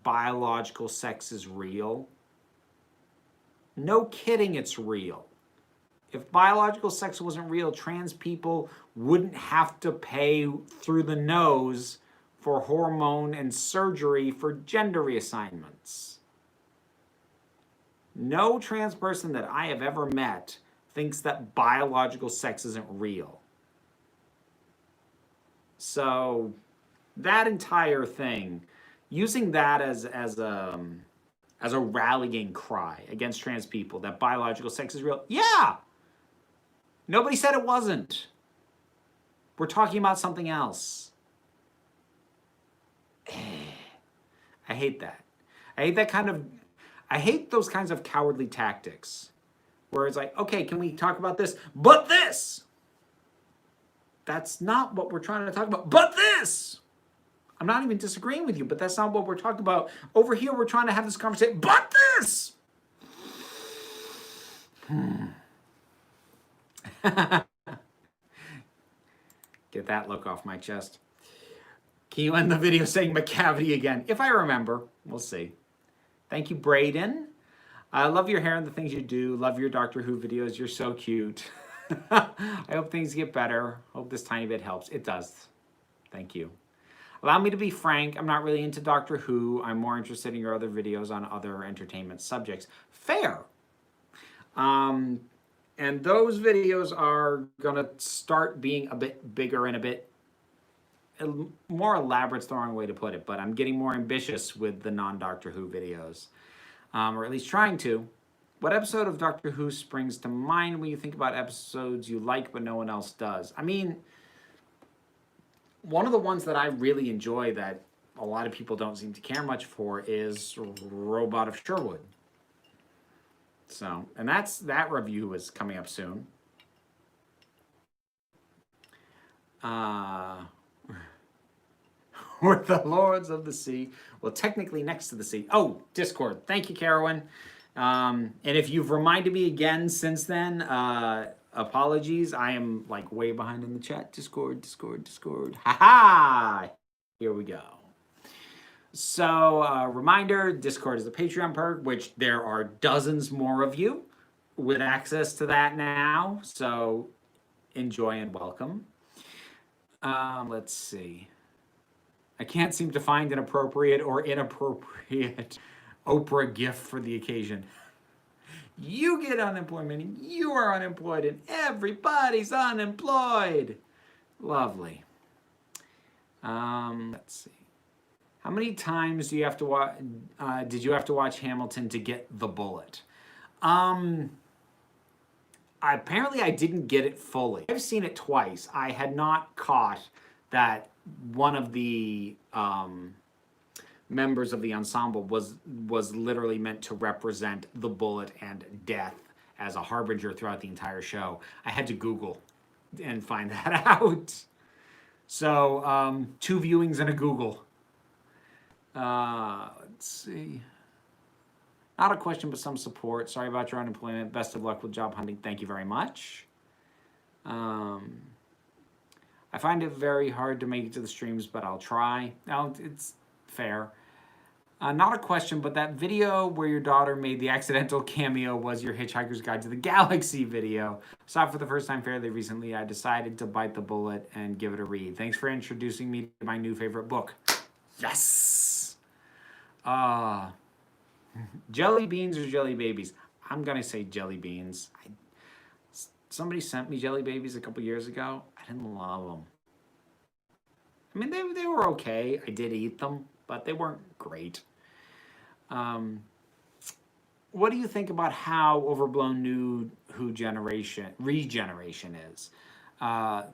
biological sex is real, no kidding, it's real. If biological sex wasn't real, trans people wouldn't have to pay through the nose for hormone and surgery for gender reassignments. No trans person that I have ever met thinks that biological sex isn't real. So that entire thing, using that as a rallying cry against trans people, that biological sex is real. Yeah! Nobody said it wasn't. We're talking about something else. I hate that. I hate those kinds of cowardly tactics where it's like, okay, can we talk about this? But this! That's not what we're trying to talk about. But this! I'm not even disagreeing with you, but that's not what we're talking about. Over here, we're trying to have this conversation. But this! Get that look off my chest. Can you end the video saying McCavity again? If I remember, we'll see. Thank you, Brayden. I love your hair and the things you do. Love your Doctor Who videos. You're so cute. I hope things get better. Hope this tiny bit helps. It does. Thank you. Allow me to be frank. I'm not really into Doctor Who. I'm more interested in your other videos on other entertainment subjects. Fair. And those videos are going to start being a bit bigger and a bit more elaborate's the wrong way to put it, but I'm getting more ambitious with the non-Doctor Who videos, or at least trying to. What episode of Doctor Who springs to mind when you think about episodes you like but no one else does? I mean, one of the ones that I really enjoy that a lot of people don't seem to care much for is Robot of Sherwood. So, and that review is coming up soon. We're the Lords of the Sea. Well, technically next to the sea. Oh, Discord. Thank you, Carowin. And if you've reminded me again since then, apologies. I am like way behind in the chat. Discord. Ha ha! Here we go. So, reminder, Discord is the Patreon perk, which there are dozens more of you with access to that now. So, enjoy and welcome. Let's see. I can't seem to find an appropriate or inappropriate Oprah gift for the occasion. You get unemployment, you are unemployed, and everybody's unemployed. Lovely. Let's see. How many times do you have to watch? Did you have to watch Hamilton to get the bullet? Apparently, I didn't get it fully. I've seen it twice. I had not caught that one of the members of the ensemble was literally meant to represent the bullet and death as a harbinger throughout the entire show. I had to Google and find that out. So 2 viewings and a Google. Let's see. Not a question, but some support. Sorry about your unemployment. Best of luck with job hunting. Thank you very much. I find it very hard to make it to the streams, but I'll try. No, it's fair. Not a question, but that video where your daughter made the accidental cameo was your Hitchhiker's Guide to the Galaxy video. Saw it for the first time fairly recently. I decided to bite the bullet and give it a read. Thanks for introducing me to my new favorite book. Yes! Jelly beans or jelly babies? I'm going to say jelly beans. Somebody sent me jelly babies a couple years ago. I didn't love them. I mean, they were okay. I did eat them, but they weren't great. What do you think about how overblown New Who regeneration is?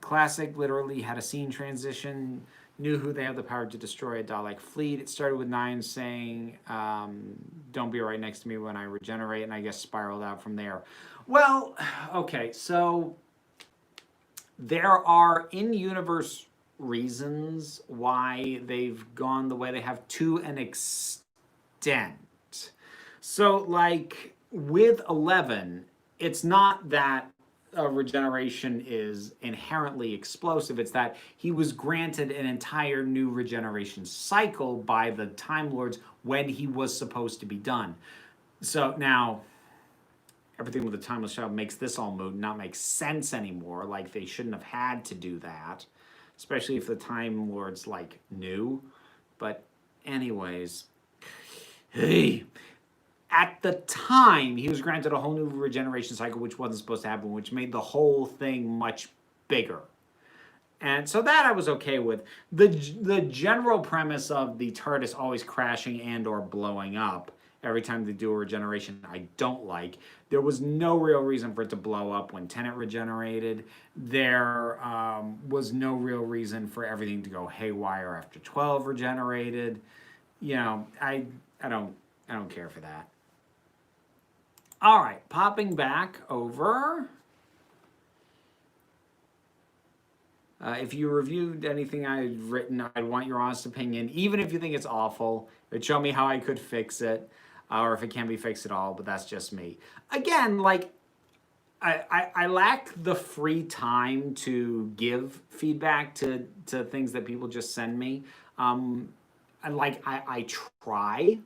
Classic literally had a scene transition. New Who, they have the power to destroy a Dalek fleet. It started with Nine saying, don't be right next to me when I regenerate, and I guess spiraled out from there. Well, okay, so there are in-universe reasons why they've gone the way they have to an extent. So, like, with 11, it's not that regeneration is inherently explosive. It's that he was granted an entire new regeneration cycle by the Time Lords when he was supposed to be done. So now, everything with the Timeless Child makes this all moot, not make sense anymore. Like, they shouldn't have had to do that, especially if the Time Lords, like, knew. But anyways, hey, at the time, he was granted a whole new regeneration cycle, which wasn't supposed to happen, which made the whole thing much bigger. And so that I was okay with. The general premise of the TARDIS always crashing and or blowing up every time they do a regeneration, I don't like. There was no real reason for it to blow up when Tennant regenerated. There was no real reason for everything to go haywire after 12 regenerated. You know, I don't care for that. All right, popping back over. If you reviewed anything I've written, I'd want your honest opinion. Even if you think it's awful, it'd show me how I could fix it, or if it can be fixed at all, but that's just me. Again, like, I lack the free time to give feedback to things that people just send me. I try.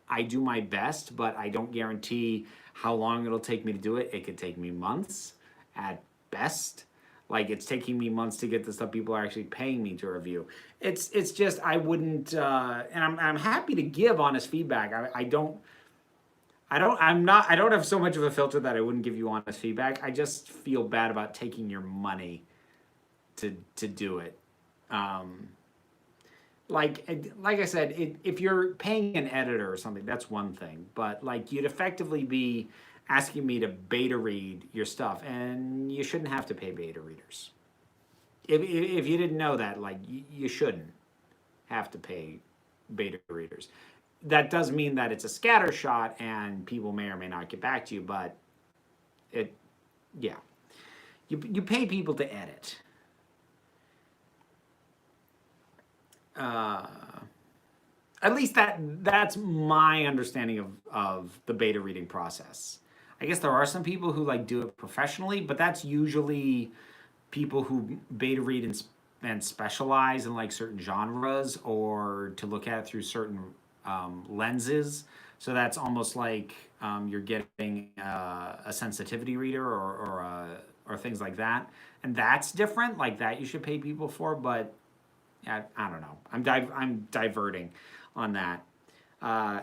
I do my best, but I don't guarantee how long it'll take me to do it. It could take me months at best. Like, it's taking me months to get the stuff people are actually paying me to review. It's just, I wouldn't, and I'm happy to give honest feedback. I don't have so much of a filter that I wouldn't give you honest feedback. I just feel bad about taking your money to do it. Like I said, if you're paying an editor or something, that's one thing. But, like, you'd effectively be asking me to beta read your stuff, and you shouldn't have to pay beta readers. If you didn't know that, like, you shouldn't have to pay beta readers. That does mean that it's a scatter shot and people may or may not get back to you, but it, yeah. You pay people to edit. At least that's my understanding of the beta reading process. I guess there are some people who like do it professionally, but that's usually people who beta read and specialize in like certain genres or to look at it through certain lenses. So that's almost like you're getting a sensitivity reader or things like that, and that's different. Like that, you should pay people for. But I don't know. I'm diverting on that. Uh,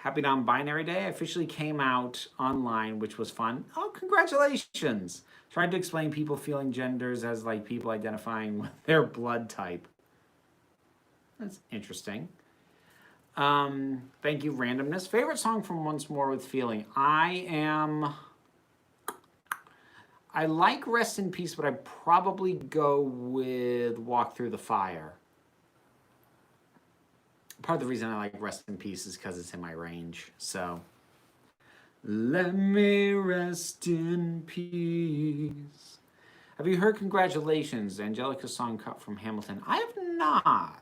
Happy Non-Binary Day officially came out online, which was fun. Oh, congratulations! Tried to explain people feeling genders as like people identifying with their blood type. That's interesting. Thank you, randomness. Favorite song from Once More with Feeling. I like Rest in Peace, but I'd probably go with Walk Through the Fire. Part of the reason I like Rest in Peace is because it's in my range. So, let me rest in peace. Have you heard Congratulations, Angelica's song cut from Hamilton? I have not.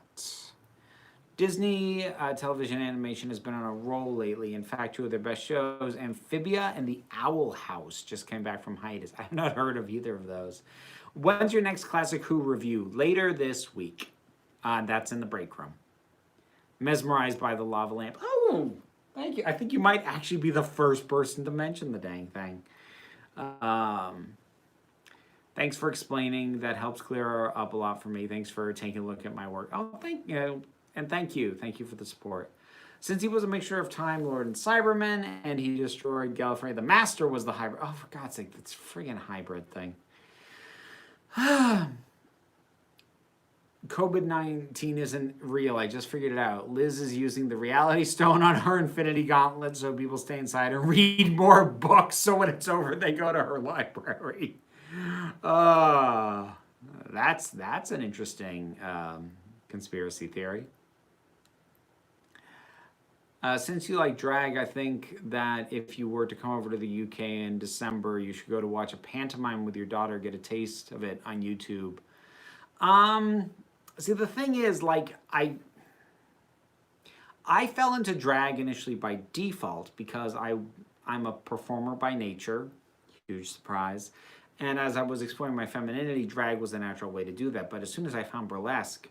Disney television animation has been on a roll lately. In fact, two of their best shows, Amphibia and The Owl House, just came back from hiatus. I have not heard of either of those. When's your next Classic Who review? Later this week. That's in the break room. Mesmerized by the lava lamp. Oh, thank you. I think you might actually be the first person to mention the dang thing. Thanks for explaining. That helps clear up a lot for me. Thanks for taking a look at my work. Oh, thank you. And thank you. Thank you for the support. Since he was a mixture of Time Lord and Cyberman, and he destroyed Gallifrey, the Master was the hybrid. Oh, for God's sake, that's friggin' hybrid thing. COVID-19 isn't real. I just figured it out. Liz is using the Reality Stone on her Infinity Gauntlet so people stay inside and read more books. So when it's over, they go to her library. That's an interesting conspiracy theory. Since you like drag, I think that if you were to come over to the UK in December, you should go to watch a pantomime with your daughter, get a taste of it on YouTube. See, the thing is, like, I fell into drag initially by default because I'm a performer by nature, huge surprise. And as I was exploring my femininity, drag was a natural way to do that. But as soon as I found burlesque,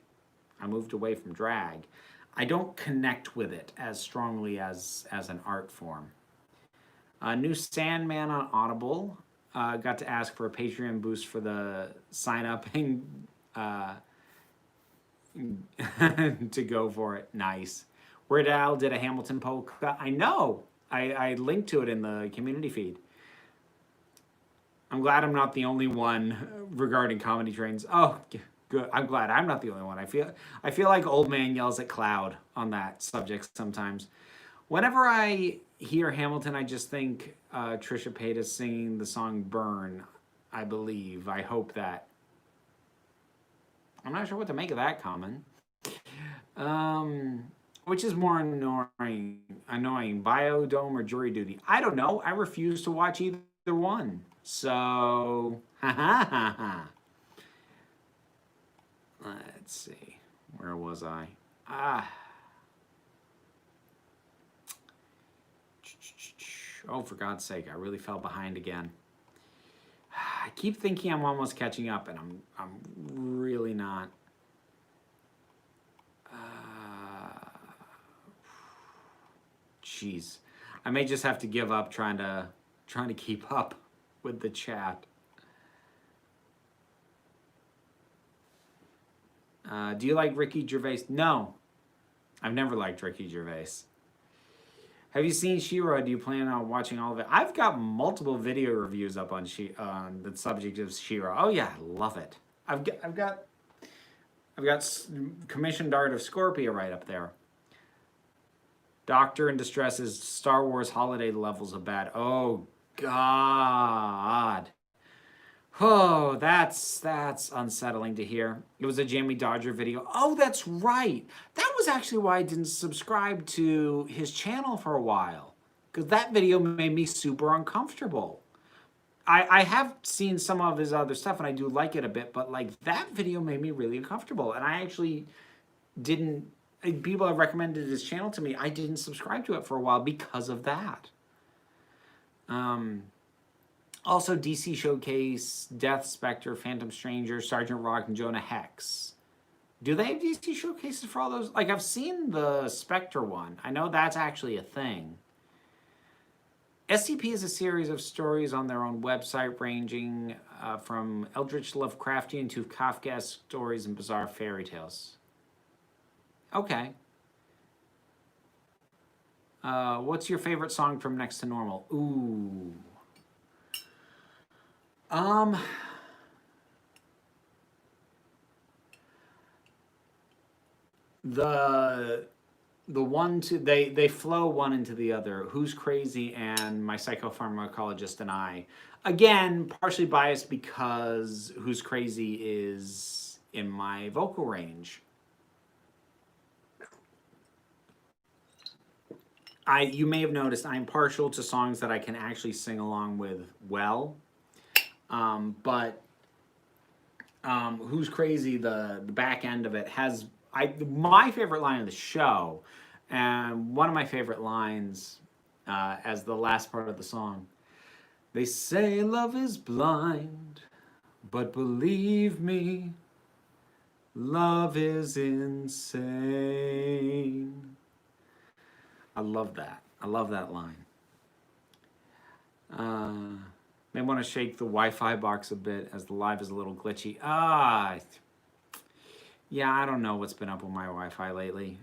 I moved away from drag. I don't connect with it as strongly as an art form. New Sandman on Audible. Got to ask for a Patreon boost for the sign up and to go for it. Nice. Weird Al did a Hamilton polka. I know. I linked to it in the community feed. I'm glad I'm not the only one regarding comedy trains. Oh, good. I'm glad I'm not the only one. I feel like old man yells at cloud on that subject sometimes. Whenever I hear Hamilton, I just think Trisha Paytas singing the song "Burn." I believe. I hope that. I'm not sure what to make of that comment. Which is more annoying, Biodome or Jury Duty? I don't know. I refuse to watch either one. So, let's see. Where was I? Oh, for God's sake! I really fell behind again. I keep thinking I'm almost catching up, and I'm really not. Jeez, I may just have to give up trying to keep up with the chat. Do you like Ricky Gervais? No, I've never liked Ricky Gervais. Have you seen She-Ra? Do you plan on watching all of it? I've got multiple video reviews up on the subject of She-Ra. Oh yeah, I love it. I've got Commissioned Art of Scorpia right up there. Doctor in Distress's Star Wars holiday levels of bad. Oh God. Oh, that's unsettling to hear. It was a Jamie Dodger video. Oh, that's right. That was actually why I didn't subscribe to his channel for a while, because that video made me super uncomfortable. I have seen some of his other stuff and I do like it a bit, but like that video made me really uncomfortable. And I actually didn't, people have recommended his channel to me. I didn't subscribe to it for a while because of that. Also, DC Showcase, Death, Spectre, Phantom Stranger, Sergeant Rock, and Jonah Hex. Do they have DC Showcases for all those? Like, I've seen the Spectre one. I know that's actually a thing. SCP is a series of stories on their own website ranging from Eldritch Lovecraftian to Kafkaesque stories and bizarre fairy tales. Okay. What's your favorite song from Next to Normal? Ooh. The one to they flow one into the other. Who's Crazy and My Psychopharmacologist and I. Again, partially biased because Who's Crazy is in my vocal range. You may have noticed I'm partial to songs that I can actually sing along with well. But Who's Crazy, the back end of it has my favorite line of the show, and one of my favorite lines as the last part of the song. They say love is blind, but believe me, love is insane. I love that. I love that line. May want to shake the Wi-Fi box a bit as the live is a little glitchy. Yeah, I don't know what's been up with my Wi-Fi lately.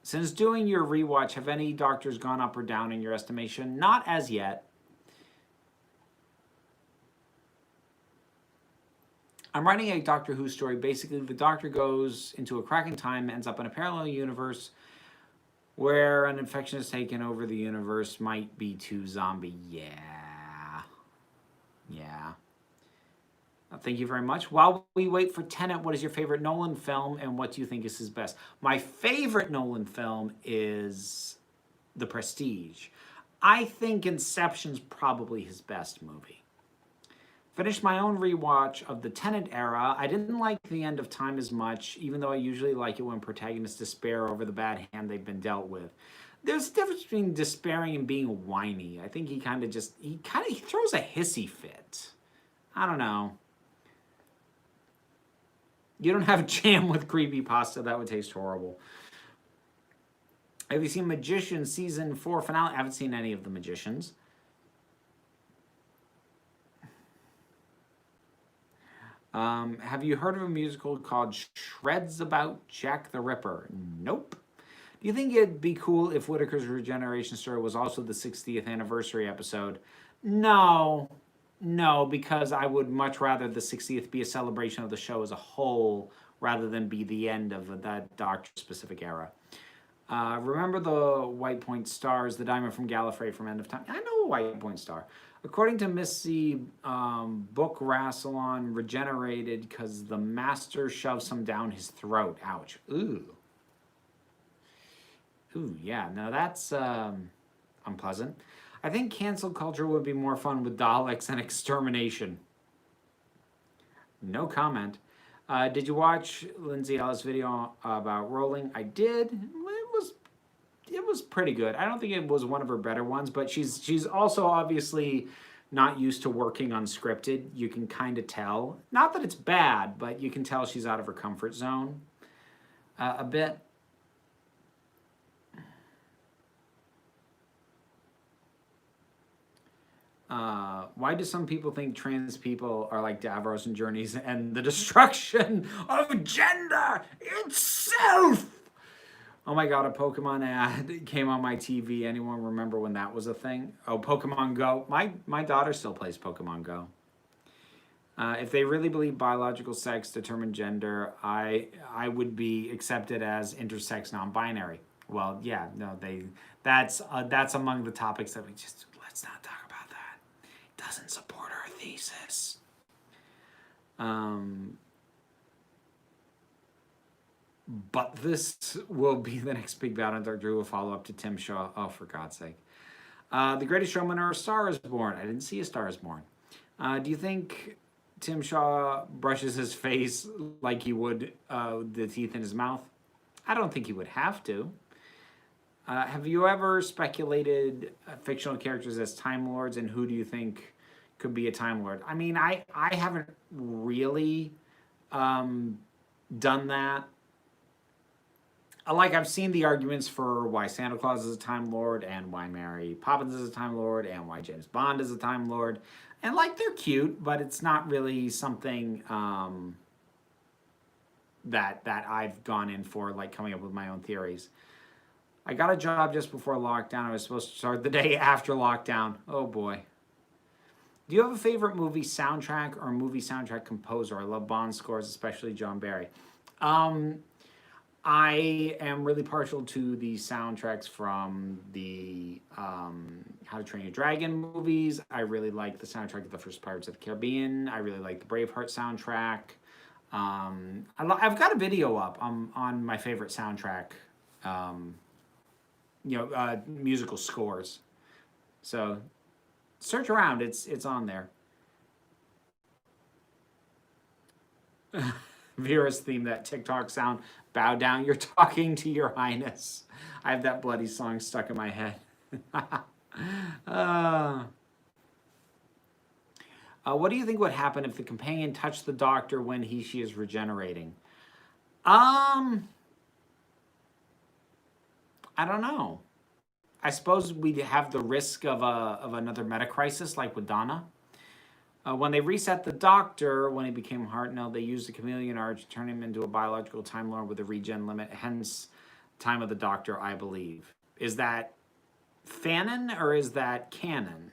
Since doing your rewatch, have any doctors gone up or down in your estimation? Not as yet. I'm writing a Doctor Who story. Basically, the Doctor goes into a crack in time, ends up in a parallel universe where an infection has taken over the universe. Might be too zombie. Yeah. Thank you very much. While we wait for Tenet, what is your favorite Nolan film and what do you think is his best? My favorite Nolan film is The Prestige. I think Inception's probably his best movie. Finished my own rewatch of the Tenet era. I didn't like The End of Time as much, even though I usually like it when protagonists despair over the bad hand they've been dealt with. There's a difference between despairing and being whiny. I think he throws a hissy fit. I don't know. You don't have jam with creepypasta. That would taste horrible. Have you seen Magicians season 4 finale? I haven't seen any of the Magicians. Have you heard of a musical called Shreds About Jack the Ripper? Nope. Do you think it'd be cool if Whittaker's Regeneration Story was also the 60th anniversary episode? No, because I would much rather the 60th be a celebration of the show as a whole rather than be the end of that Doctor-specific era. Remember the White Point Stars, the diamond from Gallifrey from End of Time? I know a White Point Star. According to Missy, Book Rassilon regenerated because the master shoved some down his throat. Ouch. Ooh, yeah. No, that's unpleasant. I think cancel culture would be more fun with Daleks and extermination. No comment. Did you watch Lindsay Ellis' video about rolling? I did. It was pretty good. I don't think it was one of her better ones, but she's also obviously not used to working unscripted. You can kind of tell. Not that it's bad, but you can tell she's out of her comfort zone a bit. Why do some people think trans people are like Davros and Journeys and the destruction of gender itself? Oh my god, a Pokemon ad came on my TV. Anyone remember when that was a thing? Oh, Pokemon Go. My daughter still plays Pokemon Go. If they really believe biological sex determine gender, I would be accepted as intersex non-binary. Well, yeah, no, that's among the topics that let's not talk about that. It doesn't support our thesis. Um, but this will be the next big battle. Doctor Who will follow up to Tim Shaw. Oh, for God's sake. The Greatest Showman or A Star is Born. I didn't see A Star is Born. Do you think Tim Shaw brushes his face like he would the teeth in his mouth? I don't think he would have to. Have you ever speculated fictional characters as Time Lords, and who do you think could be a Time Lord? I mean, I haven't really done that. Like, I've seen the arguments for why Santa Claus is a Time Lord, and why Mary Poppins is a Time Lord, and why James Bond is a Time Lord. And, like, they're cute, but it's not really something that I've gone in for, like, coming up with my own theories. I got a job just before lockdown. I was supposed to start the day after lockdown. Oh, boy. Do you have a favorite movie soundtrack or movie soundtrack composer? I love Bond scores, especially John Barry. I am really partial to the soundtracks from the How to Train Your Dragon movies. I really like the soundtrack of the first Pirates of the Caribbean. I really like the Braveheart soundtrack. I've got a video up on my favorite soundtrack, musical scores. So search around; it's on there. Vera's theme, that TikTok sound. Bow down, you're talking to your highness. I have that bloody song stuck in my head. What do you think would happen if the companion touched the doctor when she is regenerating? I don't know. I suppose we'd have the risk of another meta crisis like with Donna. When they reset the Doctor, when he became Hartnell, they used the chameleon art to turn him into a biological Time Lord with a regen limit, hence Time of the Doctor, I believe. Is that fanon or is that canon?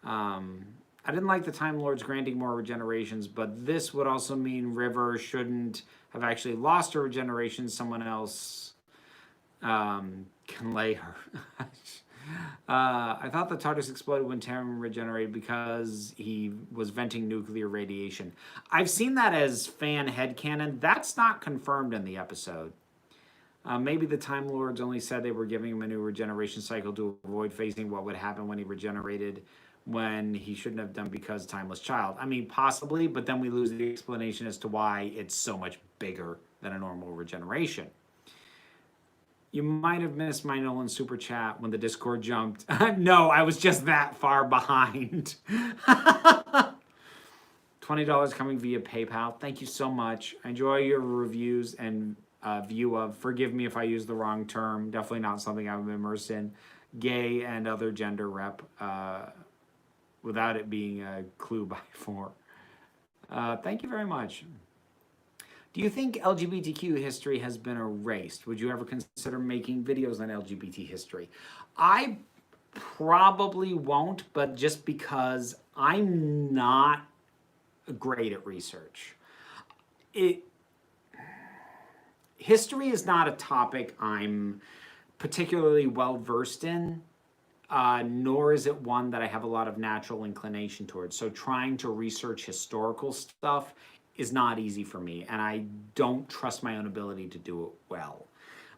I didn't like the Time Lords granting more regenerations, but this would also mean River shouldn't have actually lost her regeneration. Someone else can lay her. I thought the TARDIS exploded when Tam regenerated because he was venting nuclear radiation. I've seen that as fan headcanon. That's not confirmed in the episode. Maybe the Time Lords only said they were giving him a new regeneration cycle to avoid facing what would happen when he regenerated when he shouldn't have done because Timeless Child. I mean, possibly, but then we lose the explanation as to why it's so much bigger than a normal regeneration. You might have missed my Nolan super chat when the Discord jumped. No, I was just that far behind. $20 coming via PayPal. Thank you so much. I enjoy your reviews and view of, forgive me if I use the wrong term, definitely not something I'm immersed in, gay and other gender rep, without it being a clue by 4. Thank you very much. Do you think LGBTQ history has been erased? Would you ever consider making videos on LGBT history? I probably won't, but just because I'm not great at research. History is not a topic I'm particularly well versed in, nor is it one that I have a lot of natural inclination towards. So trying to research historical stuff is not easy for me, and I don't trust my own ability to do it well.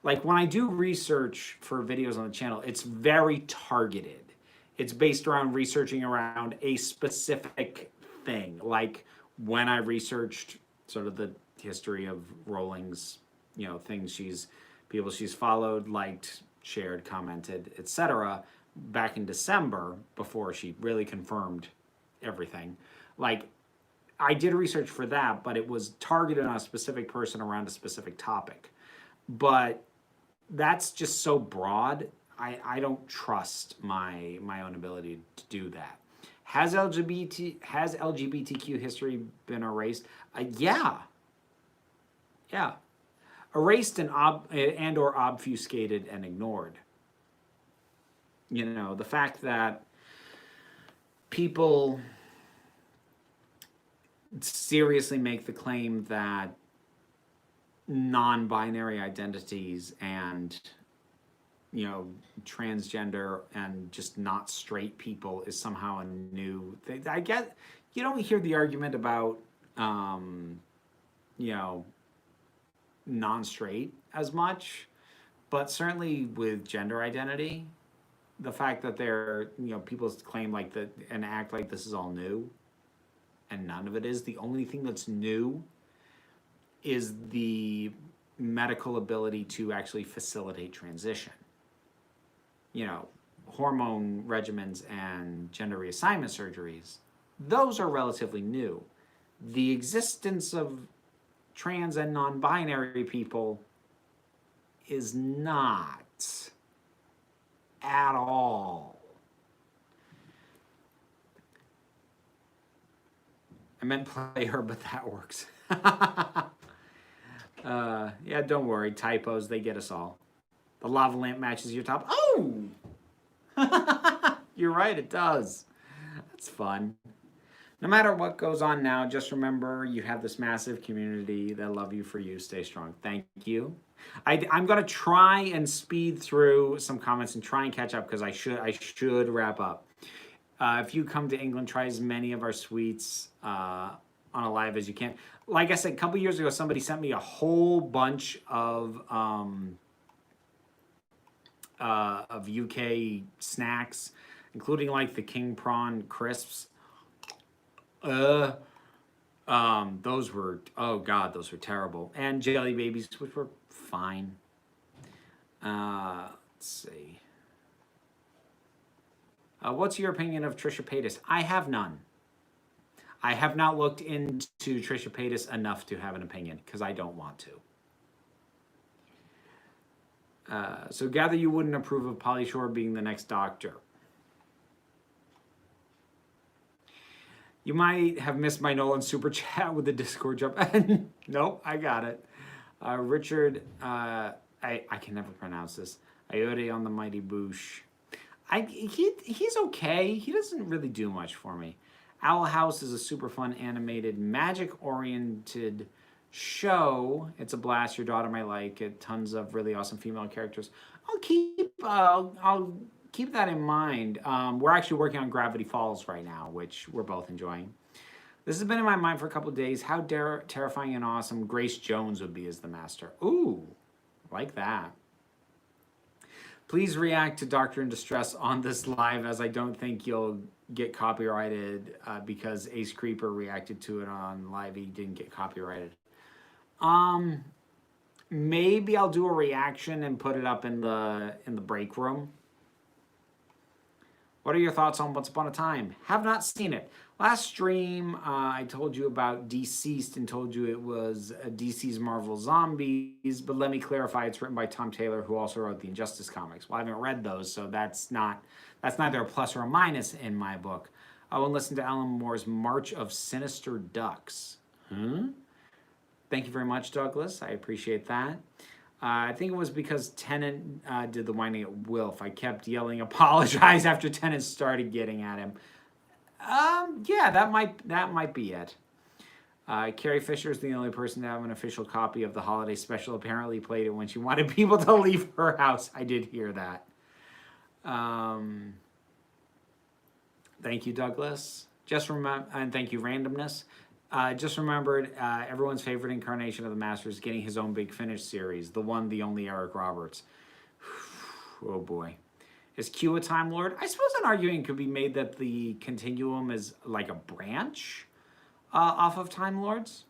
Like, when I do research for videos on the channel, it's very targeted. It's based around researching around a specific thing. Like, when I researched sort of the history of Rowling's, things people she's followed, liked, shared, commented, etc., back in December, before she really confirmed everything. Like, I did research for that, but it was targeted on a specific person around a specific topic. But that's just so broad, I don't trust my own ability to do that. Has LGBTQ history been erased? Yeah. Erased and or obfuscated and ignored. The fact that people seriously make the claim that non-binary identities and transgender and just not straight people is somehow a new thing. I get you don't hear the argument about you know non-straight as much, but certainly with gender identity, the fact that people claim like that and act like this is all new, and none of it is. The only thing that's new is the medical ability to actually facilitate transition. Hormone regimens and gender reassignment surgeries, those are relatively new. The existence of trans and non-binary people is not at all. I meant player, but that works. Yeah, don't worry. Typos, they get us all. The lava lamp matches your top. Oh! You're right, it does. That's fun. No matter what goes on now, just remember you have this massive community that love you for you. Stay strong. Thank you. I'm going to try and speed through some comments and try and catch up because I should wrap up. If you come to England, try as many of our sweets on a live as you can. Like I said, a couple years ago, somebody sent me a whole bunch of UK snacks, including like the king prawn crisps. Those were, oh God, those were terrible. And jelly babies, which were fine. Let's see. What's your opinion of Trisha Paytas? I have none. I have not looked into Trisha Paytas enough to have an opinion because I don't want to. So gather you wouldn't approve of Pauly Shore being the next Doctor. You might have missed my Nolan super chat with the Discord jump. Nope, I got it. Richard, I can never pronounce this. Iote on the Mighty Boosh. He's okay. He doesn't really do much for me. Owl House is a super fun animated magic-oriented show. It's a blast. Your daughter might like it. Tons of really awesome female characters. I'll keep that in mind. We're actually working on Gravity Falls right now, which we're both enjoying. This has been in my mind for a couple of days. How terrifying and awesome Grace Jones would be as the Master. Ooh, like that. Please react to Doctor in Distress on this live, as I don't think you'll get copyrighted because Ace Creeper reacted to it on live. He didn't get copyrighted. Maybe I'll do a reaction and put it up in the break room. What are your thoughts on Once Upon a Time? Have not seen it. Last stream, I told you about Deceased and told you it was DC's Marvel Zombies, but let me clarify, it's written by Tom Taylor, who also wrote the Injustice comics. Well, I haven't read those, so that's neither a plus or a minus in my book. I will listen to Alan Moore's March of Sinister Ducks. Thank you very much, Douglas. I appreciate that. I think it was because Tennant did the whining at Wilf. I kept yelling apologize after Tennant started getting at him. Yeah, that might be it. Carrie Fisher is the only person to have an official copy of the holiday special. Apparently played it when she wanted people to leave her house. I did hear that. Thank you, Douglas. And thank you, Randomness. Just remembered everyone's favorite incarnation of the Master is getting his own Big Finish series. The one, the only Eric Roberts. Oh boy. Is Q a Time Lord? I suppose an argument could be made that the Continuum is like a branch off of Time Lords.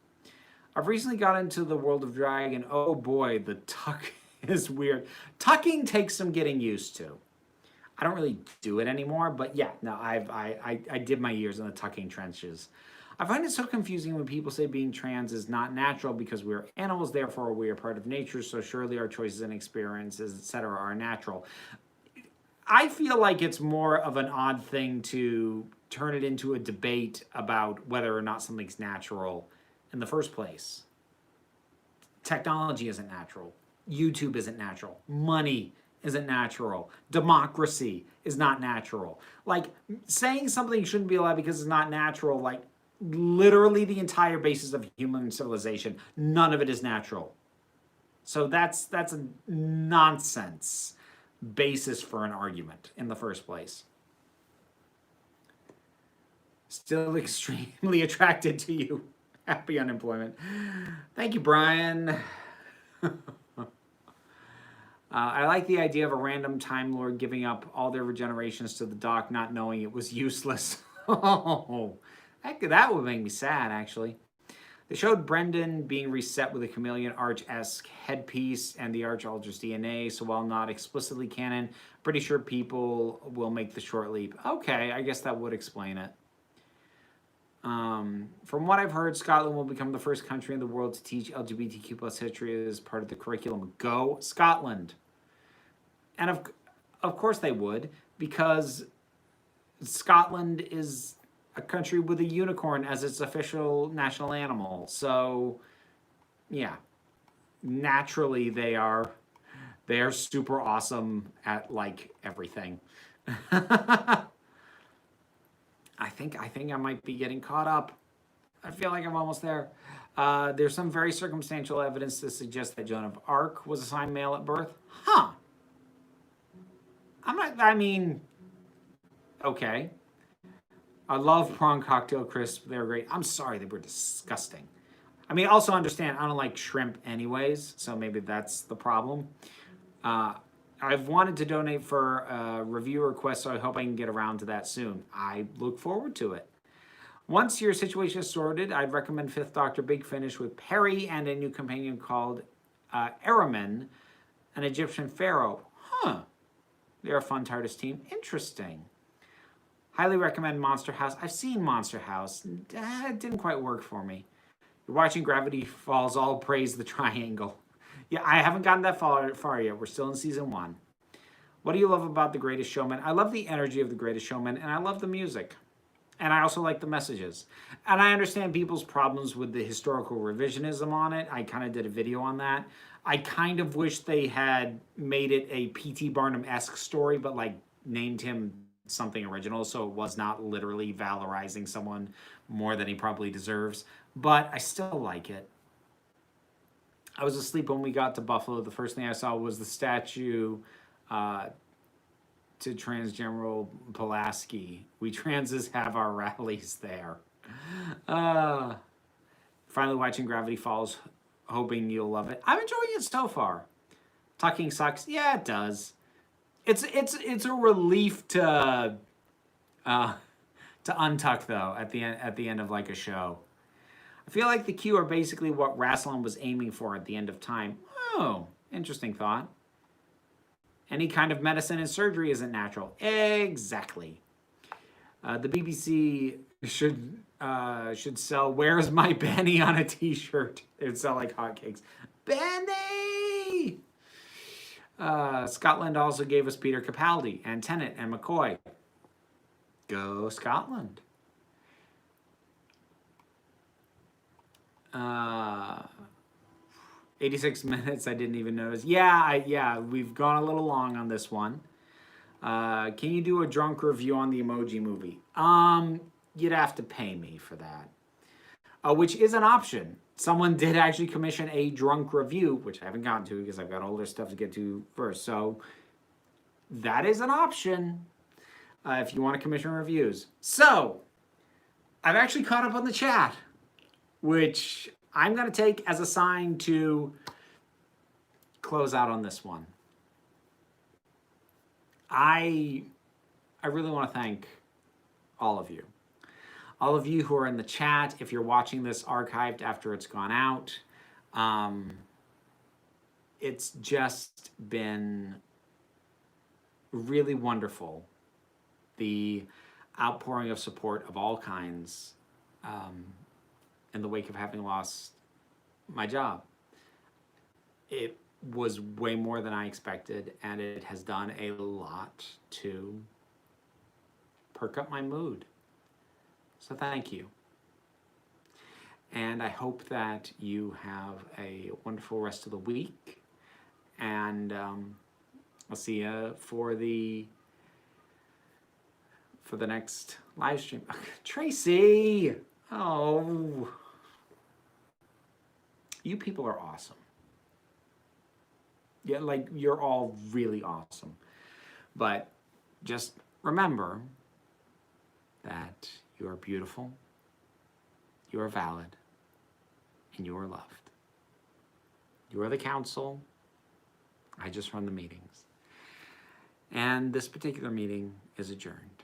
I've recently got into the World of Drag, and oh boy, the tuck is weird. Tucking takes some getting used to. I don't really do it anymore, but yeah, no, I did my years in the tucking trenches. I find it so confusing when people say being trans is not natural because we're animals, therefore we are part of nature, so surely our choices and experiences, etc., are natural. I feel like it's more of an odd thing to turn it into a debate about whether or not something's natural in the first place. Technology isn't natural. YouTube isn't natural. Money isn't natural. Democracy is not natural. Like, saying something shouldn't be allowed because it's not natural, like, literally the entire basis of human civilization, none of it is natural. So that's a nonsense. basis for an argument in the first place. Still extremely attracted to you. Happy unemployment. Thank you, Brian. I like the idea of a random Time Lord giving up all their regenerations to the Doc, not knowing it was useless. Oh, that would make me sad, actually. They showed Brendan being reset with a Chameleon Arch-esque headpiece and the Arch alters DNA, so while not explicitly canon, pretty sure people will make the short leap. Okay, I guess that would explain it. From what I've heard, Scotland will become the first country in the world to teach LGBTQ plus history as part of the curriculum. Go Scotland! And of course they would, because Scotland is a country with a unicorn as its official national animal. So, yeah, naturally they are super awesome at like everything. I think I might be getting caught up. I feel like I'm almost there. There's some very circumstantial evidence to suggest that Joan of Arc was assigned male at birth. Huh. Okay. I love prawn cocktail crisp. They were great. I'm sorry, they were disgusting. I mean, also understand, I don't like shrimp anyways, so maybe that's the problem. I've wanted to donate for a review request, so I hope I can get around to that soon. I look forward to it. Once your situation is sorted, I'd recommend Fifth Doctor Big Finish with Perry and a new companion called Araman, an Egyptian pharaoh. Huh. They're a fun TARDIS team. Interesting. Highly recommend Monster House. I've seen Monster House. It didn't quite work for me. You're watching Gravity Falls, all praise the triangle. Yeah, I haven't gotten that far yet. We're still in season 1. What do you love about The Greatest Showman? I love the energy of The Greatest Showman, and I love the music. And I also like the messages. And I understand people's problems with the historical revisionism on it. I kind of did a video on that. I kind of wish they had made it a P.T. Barnum-esque story, but like named him something original, so it was not literally valorizing someone more than he probably deserves. But I still like it. I was asleep when we got to Buffalo. The first thing I saw was the statue to Trans General Pulaski. We transes have our rallies there. Finally watching Gravity Falls, hoping you'll love it. I'm enjoying it so far. Tucking sucks. Yeah, it does. It's a relief to untuck though at the end of like a show. I feel like the Q are basically what Rassilon was aiming for at the end of time. Oh, interesting thought. Any kind of medicine and surgery isn't natural. Exactly. The BBC should sell "Where's My Benny" on a T-shirt. It would sell like hotcakes. Benny. Scotland also gave us Peter Capaldi and Tennant and McCoy. Go Scotland. 86 minutes, I didn't even notice. Yeah, we've gone a little long on this one. Can you do a drunk review on the Emoji Movie? You'd have to pay me for that. Which is an option. Someone did actually commission a drunk review, which I haven't gotten to because I've got all their stuff to get to first. So that is an option if you want to commission reviews. So I've actually caught up on the chat, which I'm going to take as a sign to close out on this one. I really want to thank all of you. All of you who are in the chat, if you're watching this archived after it's gone out, it's just been really wonderful. The outpouring of support of all kinds in the wake of having lost my job. It was way more than I expected, and it has done a lot to perk up my mood. So thank you. And I hope that you have a wonderful rest of the week. And I'll see you for the next live stream. Tracy! Oh. You people are awesome. Yeah, like, you're all really awesome. But just remember that you are beautiful, you are valid, and you are loved. You are the council. I just run the meetings. And this particular meeting is adjourned.